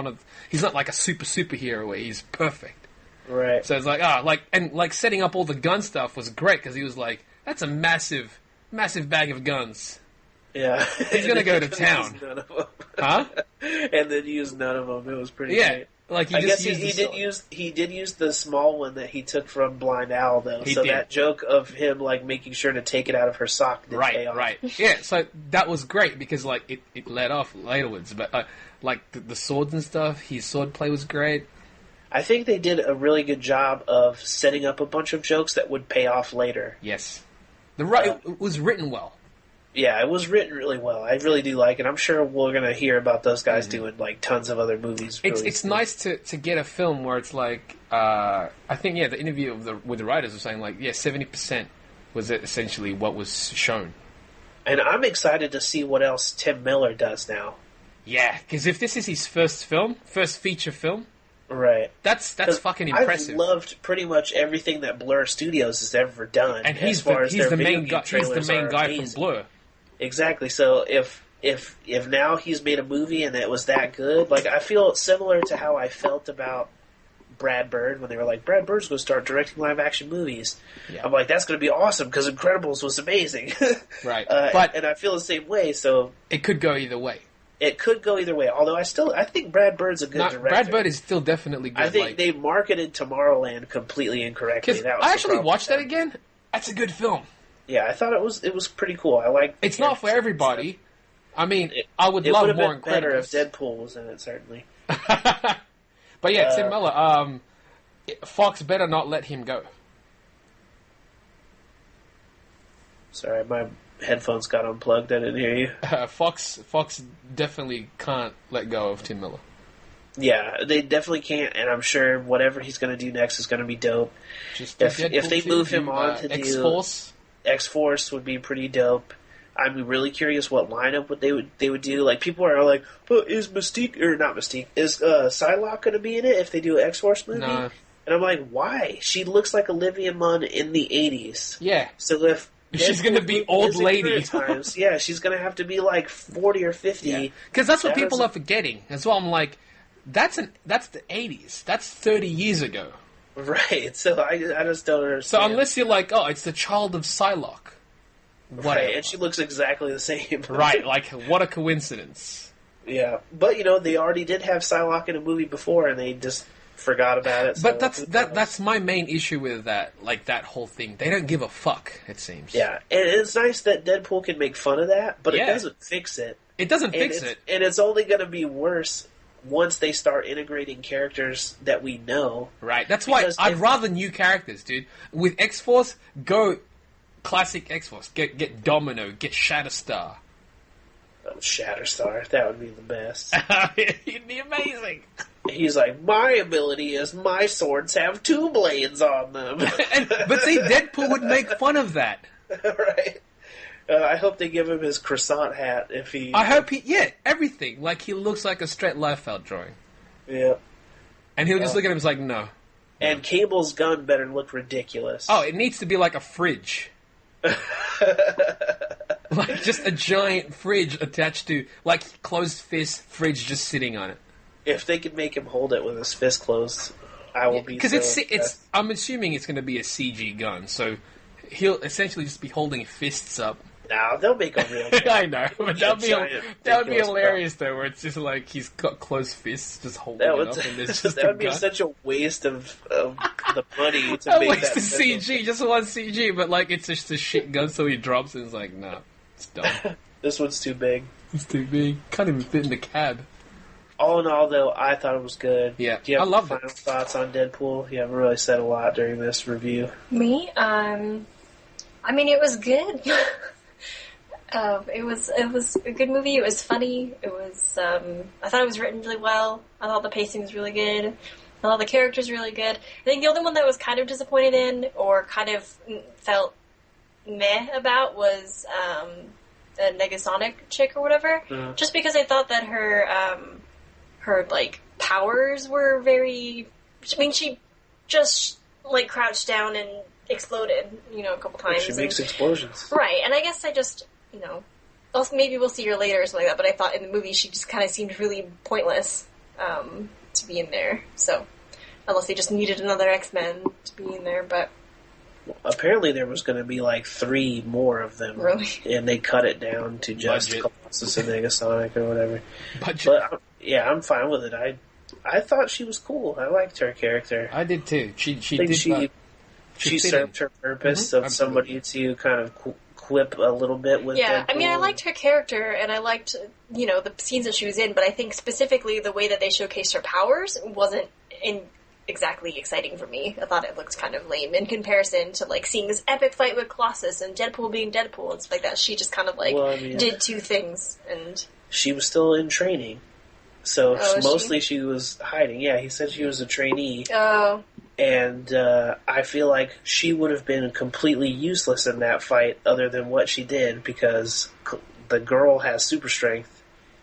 he's not like a superhero where he's perfect. Right. So it's like, setting up all the gun stuff was great because he was like, that's a massive bag of guns. Yeah. He's going to go to town. None of them. Huh? And then use none of them. It was pretty great. Like, I guess he did use the small one that he took from Blind Owl, though. That joke of him, like, making sure to take it out of her sock did pay off. Right. Yeah, so that was great because, like, it let off laterwards. But, like, the swords and stuff, his sword play was great. I think they did a really good job of setting up a bunch of jokes that would pay off later. Yes. It was written well. Yeah, it was written really well. I really do like it. I'm sure we're going to hear about those guys doing like tons of other movies. It's nice to get a film where it's like, I think, the interview with the writers was saying like, 70% was essentially what was shown. And I'm excited to see what else Tim Miller does now. Yeah, because if this is his first feature film, right, that's fucking impressive. I've loved pretty much everything that Blur Studios has ever done, and he's the main guy. He's the main guy from Blur. Exactly. So if now he's made a movie and it was that good, like I feel similar to how I felt about Brad Bird when they were like, Brad Bird's going to start directing live action movies. Yeah. I'm like, that's going to be awesome because Incredibles was amazing. Right. And I feel the same way. So it could go either way. It could go either way. Although I think Brad Bird's a good director. Brad Bird is still definitely good. I think they marketed Tomorrowland completely incorrectly. I actually watched that again. That's a good film. Yeah, I thought it was pretty cool. I like. It's not for everybody. I mean, I would love more Incredibles. It would have been better if Deadpool was in it, certainly. But yeah, Tim Miller. Fox better not let him go. Sorry, my headphones got unplugged. I didn't hear you. Fox definitely can't let go of Tim Miller. Yeah, they definitely can't, and I'm sure whatever he's going to do next is going to be dope. Just if they move him on to X-Force. X-Force would be pretty dope. I'm really curious what lineup they would do. Like, people are like, but is Mystique, or not Mystique, is Psylocke going to be in it if they do an X-Force movie? No. And I'm like, why? She looks like Olivia Munn in the 80s. Yeah. So if she's going to be old lady. Times, yeah, she's going to have to be like 40 or 50. Because that's what people are forgetting. That's why I'm like, that's the 80s. That's 30 years ago. Right. So I just don't understand. So unless you're like, oh, it's the child of Psylocke. Whatever. Right, and she looks exactly the same. Right, like, what a coincidence. Yeah. But, they already did have Psylocke in a movie before, and they just forgot about it. But that's my main issue with that, like, that whole thing. They don't give a fuck, it seems. Yeah, and it's nice that Deadpool can make fun of that, but it doesn't fix it. It doesn't fix it. And it's only going to be worse once they start integrating characters that we know. Right, that's why I'd rather new characters, dude. With X-Force, go classic X-Force. Get Domino, get Shatterstar. Shatterstar, that would be the best. He'd be amazing. He's like, my ability is my swords have 2 blades on them. But see, Deadpool would make fun of that. Right. I hope they give him his croissant hat if he... I hope everything. Like, he looks like a straight Liefeld drawing. Yeah. And he'll just look at him and be like, no. And Cable's gun better look ridiculous. Oh, it needs to be like a fridge. Like, just a giant fridge attached to, like, closed fist fridge just sitting on it. If they could make him hold it with his fist closed, I will be because so it's I'm assuming it's going to be a CG gun, so he'll essentially just be holding fists up. No, they'll make a real gun. I know, but that would be hilarious though, where it's just like he's got closed fists just holding it up, and there's just that would be such a waste of the money to make that. Waste of CG, just one CG, but like it's just a shit gun, so he drops it and it's like, no, it's dumb. This one's too big. It's too big. Can't even fit in the cab. All in all, though, I thought it was good. Yeah, Do you have I love final thoughts on Deadpool? You haven't really said a lot during this review. Me? I mean, it was good. It was a good movie. It was funny. It was, I thought it was written really well. I thought the pacing was really good. I thought the characters were really good. I think the only one that I was kind of disappointed in, or kind of felt meh about, was, the Negasonic chick or whatever. Mm. Just because I thought that her like, powers were very... I mean, she just, like, crouched down and exploded, a couple times. She makes explosions. Right, and I guess I just, also maybe we'll see her later or something like that, but I thought in the movie she just kind of seemed really pointless to be in there. So, unless they just needed another X-Men to be in there, but... Apparently there was going to be like 3 more of them. Really? And they cut it down to just Colossus and Negasonic or whatever. Budget. But, I'm fine with it. I thought she was cool. I liked her character. I did too. She served her purpose of somebody to kind of quip a little bit with Deadpool. I mean, I liked her character, and I liked, the scenes that she was in, but I think specifically the way that they showcased her powers wasn't exactly exciting for me. I thought it looked kind of lame in comparison to, like, seeing this epic fight with Colossus and Deadpool being Deadpool and stuff like that. She just kind of, did 2 things, and... She was still in training. So mostly she was hiding. Yeah, he said she was a trainee. Oh. And I feel like she would have been completely useless in that fight other than what she did, because the girl has super strength.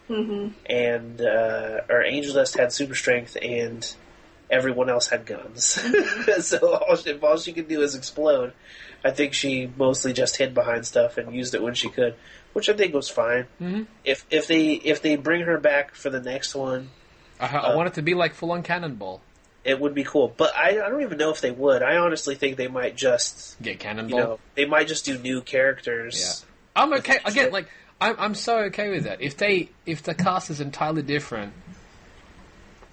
Mm-hmm. And or Angel Dust had super strength, and everyone else had guns. Mm-hmm. So if all she could do is explode, I think she mostly just hid behind stuff and used it when she could, which I think was fine. Mm-hmm. If they bring her back for the next one, I want it to be like full on Cannonball. It would be cool, but I don't even know if they would. I honestly think they might just get Cannonball. They might just do new characters. Yeah. I'm okay again. Like I'm so okay with that. If the cast is entirely different,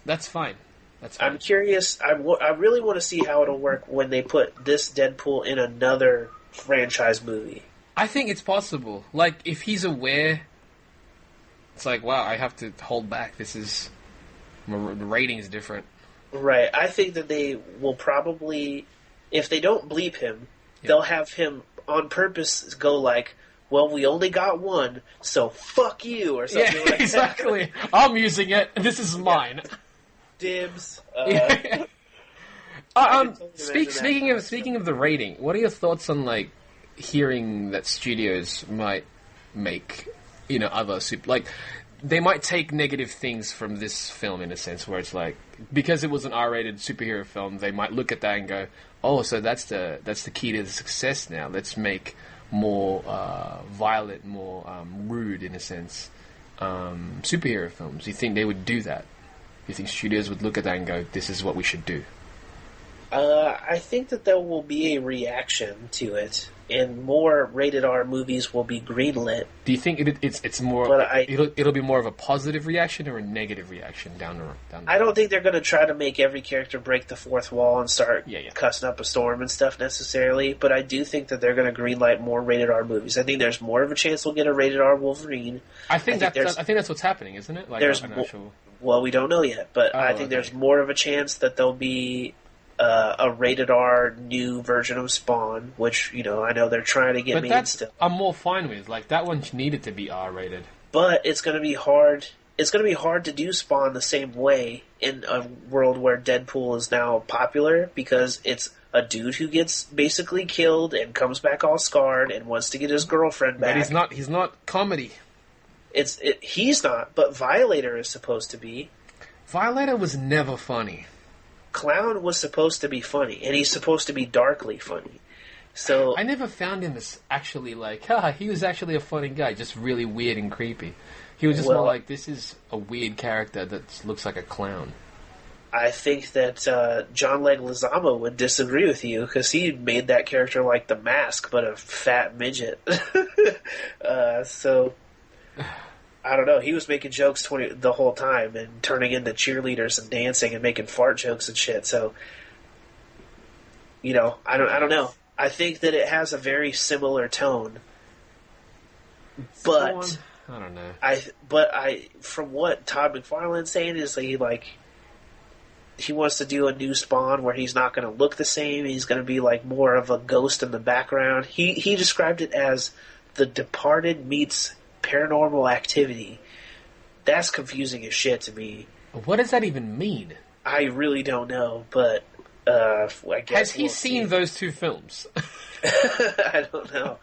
that's fine. That's fine. I'm curious. I really want to see how it'll work when they put this Deadpool in another franchise movie. I think it's possible. Like, if he's aware, it's like, wow, I have to hold back. The rating is different. Right. I think that they will probably, if they don't bleep him, they'll have him on purpose go like, well, we only got one, so fuck you, or something like that. Exactly. I'm using it, and this is mine. Dibs. Speaking of the rating, what are your thoughts on, like, hearing that studios might make, other they might take negative things from this film in a sense, where it's like, because it was an R-rated superhero film, they might look at that and go, oh, so that's the key to the success now. Let's make more violent, more rude, in a sense, superhero films. You think they would do that? You think studios would look at that and go, this is what we should do? I think that there will be a reaction to it, and more rated R movies will be greenlit. Do you think it's more? It'll be more of a positive reaction or a negative reaction down the road? I don't think they're going to try to make every character break the fourth wall and start cussing up a storm and stuff necessarily. But I do think that they're going to greenlight more rated R movies. I think there's more of a chance we'll get a rated R Wolverine. I think that's what's happening, isn't it? Like well, we don't know yet, but I think there's more of a chance that there'll be a rated R new version of Spawn, which, I know they're trying to get made still. I'm more fine with. Like, that one needed to be R-rated. But it's going to be hard. It's going to be hard to do Spawn the same way in a world where Deadpool is now popular, because it's a dude who gets basically killed and comes back all scarred and wants to get his girlfriend back. But he's not comedy. He's not, but Violator is supposed to be. Violator was never funny. Clown was supposed to be funny, and he's supposed to be darkly funny. So I never found him as actually he was actually a funny guy, just really weird and creepy. He was just more like, this is a weird character that looks like a clown. I think that John Leguizamo would disagree with you, because he made that character like the Mask, but a fat midget. So I don't know. He was making jokes the whole time and turning into cheerleaders and dancing and making fart jokes and shit. So, I don't know. I think that it has a very similar tone, but I don't know. From what Todd McFarlane's saying is he wants to do a new Spawn where he's not going to look the same. He's going to be like more of a ghost in the background. He described it as The Departed meets Paranormal Activity. That's confusing as shit to me. What does that even mean? I really don't know, but I guess has he seen those two films? I don't know,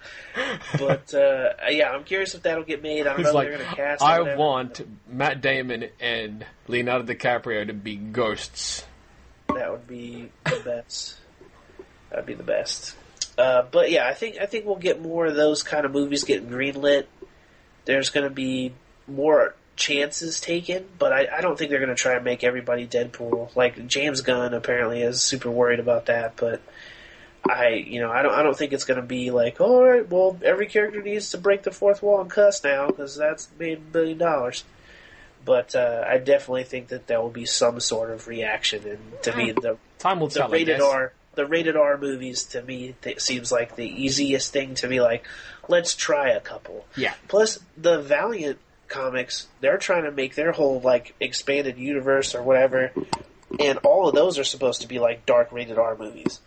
but I'm curious if that'll get made. I don't know if they're going to cast. I want Matt Damon and Leonardo DiCaprio to be ghosts. That would be the best. That'd be the best. But yeah, I think we'll get more of those kind of movies getting greenlit. There's going to be more chances taken, but I don't think they're going to try and make everybody Deadpool. Like, James Gunn apparently is super worried about that, but I don't think it's going to be like, all right, well, every character needs to break the fourth wall and cuss now, because that's made $1 billion. But I definitely think that there will be some sort of reaction, and to me, time will tell. The rated R movies, to me, it seems like the easiest thing to be like, let's try a couple. Yeah. Plus, the Valiant comics, they're trying to make their whole expanded universe or whatever, and all of those are supposed to be dark rated R movies.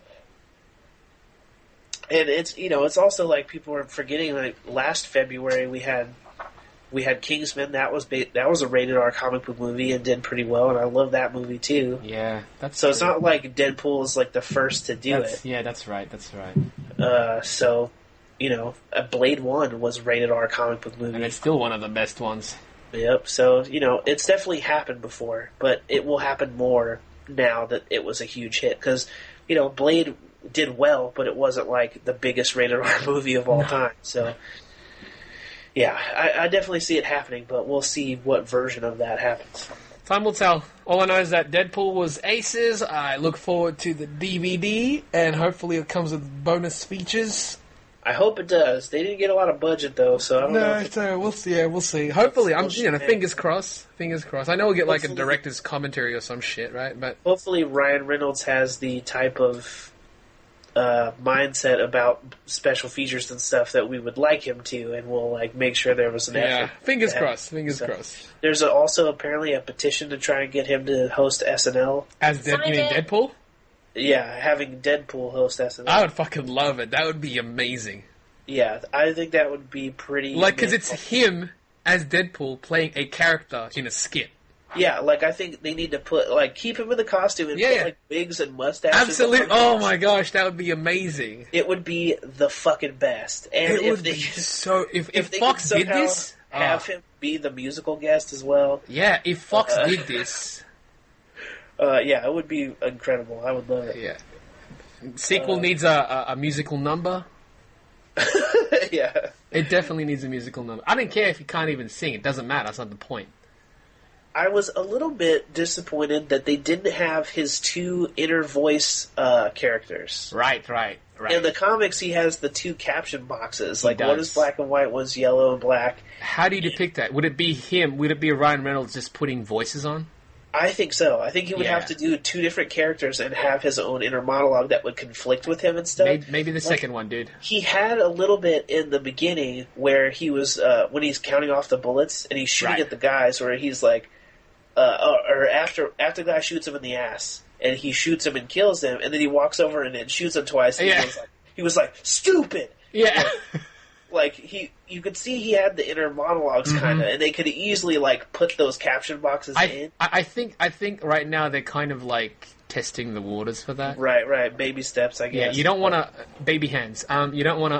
And it's also people are forgetting last February we had Kingsman. That was a rated R comic book movie and did pretty well, and I love that movie too. Yeah, that's so true. It's not like Deadpool is the first to do it. Yeah, that's right. So Blade 1 was a rated R comic book movie, and it's still one of the best ones. Yep. So it's definitely happened before, but it will happen more now that it was a huge hit, because Blade did well, but it wasn't the biggest rated R movie of all time. So. Yeah, I definitely see it happening, but we'll see what version of that happens. Time will tell. All I know is that Deadpool was aces. I look forward to the DVD, and hopefully it comes with bonus features. I hope it does. They didn't get a lot of budget, though, so I don't know. No, we'll see. Yeah, we'll see. Hopefully, fingers crossed. Fingers crossed. I know we'll get a director's commentary or some shit, right? But hopefully Ryan Reynolds has the type of mindset about special features and stuff that we would like him to, and we'll make sure there was an effort. Fingers crossed. Crossed. There's also apparently a petition to try and get him to host SNL. You mean Deadpool? Yeah, having Deadpool host SNL. I would fucking love it. That would be amazing. Yeah, I think that would be pretty. Because it's him as Deadpool playing a character in a skit. Yeah, like I think they need to put keep him in the costume and put like wigs and mustaches. Absolutely. Oh my gosh, that would be amazing. It would be the fucking best. And it would be so. If Fox did this, have him be the musical guest as well. Yeah, if Fox did this, yeah, it would be incredible. I would love it. Yeah. Sequel needs a musical number. Yeah. It definitely needs a musical number. I don't care if he can't even sing. It doesn't matter. That's not the point. I was a little bit disappointed that they didn't have his two inner voice characters. Right. In the comics, he has the two caption boxes. One is black and white, one's yellow and black. How do you depict that? Would it be him? Would it be Ryan Reynolds just putting voices on? I think so. I think he would have to do two different characters and have his own inner monologue that would conflict with him and stuff. Maybe the second one, dude. He had a little bit in the beginning where he was, when he's counting off the bullets and he's shooting at the guys, where he's like, or after the guy shoots him in the ass, and he shoots him and kills him, and then he walks over and then shoots him twice, and he was like, stupid! Yeah. You could see he had the inner monologues kind of, and they could easily put those caption boxes in. I think right now they're kind of testing the waters for that. Right. Baby steps, I guess. Yeah, you don't want to baby hands. You don't want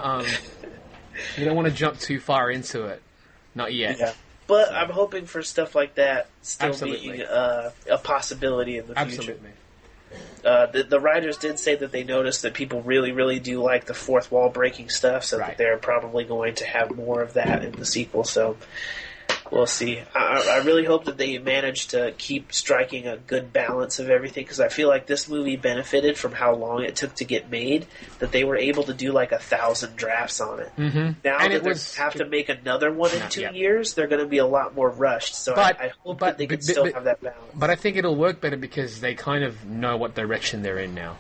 to jump too far into it. Not yet. Yeah. But I'm hoping for stuff like that still being a possibility in the future. Absolutely. The writers did say that they noticed that people really, really do like the fourth wall breaking stuff, so that they're probably going to have more of that in the sequel. So we'll see. I really hope that they manage to keep striking a good balance of everything, because I feel like this movie benefited from how long it took to get made, that they were able to do 1,000 drafts on it. Mm-hmm. Now and that they have to make another one in 2 years, they're going to be a lot more rushed. So I hope that they can still have that balance. But I think it'll work better because they kind of know what direction they're in now.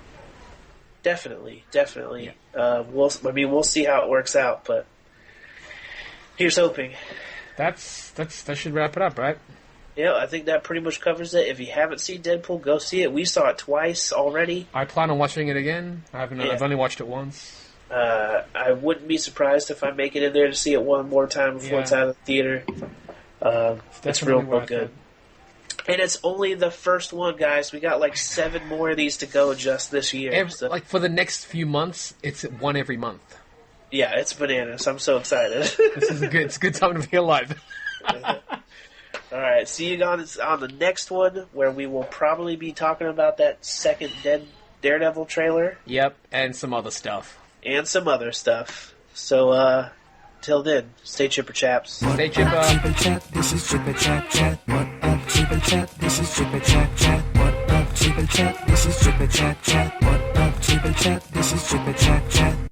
Definitely. Yeah. We'll see how it works out, but here's hoping. That should wrap it up, right? Yeah, I think that pretty much covers it. If you haven't seen Deadpool, go see it. We saw it twice already. I plan on watching it again. I've only watched it once. I wouldn't be surprised if I make it in there to see it one more time before it's out of the theater. It's real good. And it's only the first one, guys. We got 7 more of these to go just this year. For the next few months, it's one every month. Yeah, it's bananas. I'm so excited. It's a good time to be alive. All right, see you guys on the next one, where we will probably be talking about that second Daredevil trailer. Yep, and some other stuff. So, till then, stay chipper chaps. Stay chipper. Chipper chat, this is chipper chat chat. What up, chipper chat? This is chipper chat chat. What up, chipper chat? This is chipper chat chat. What up, chipper chat? This is chipper chat chat.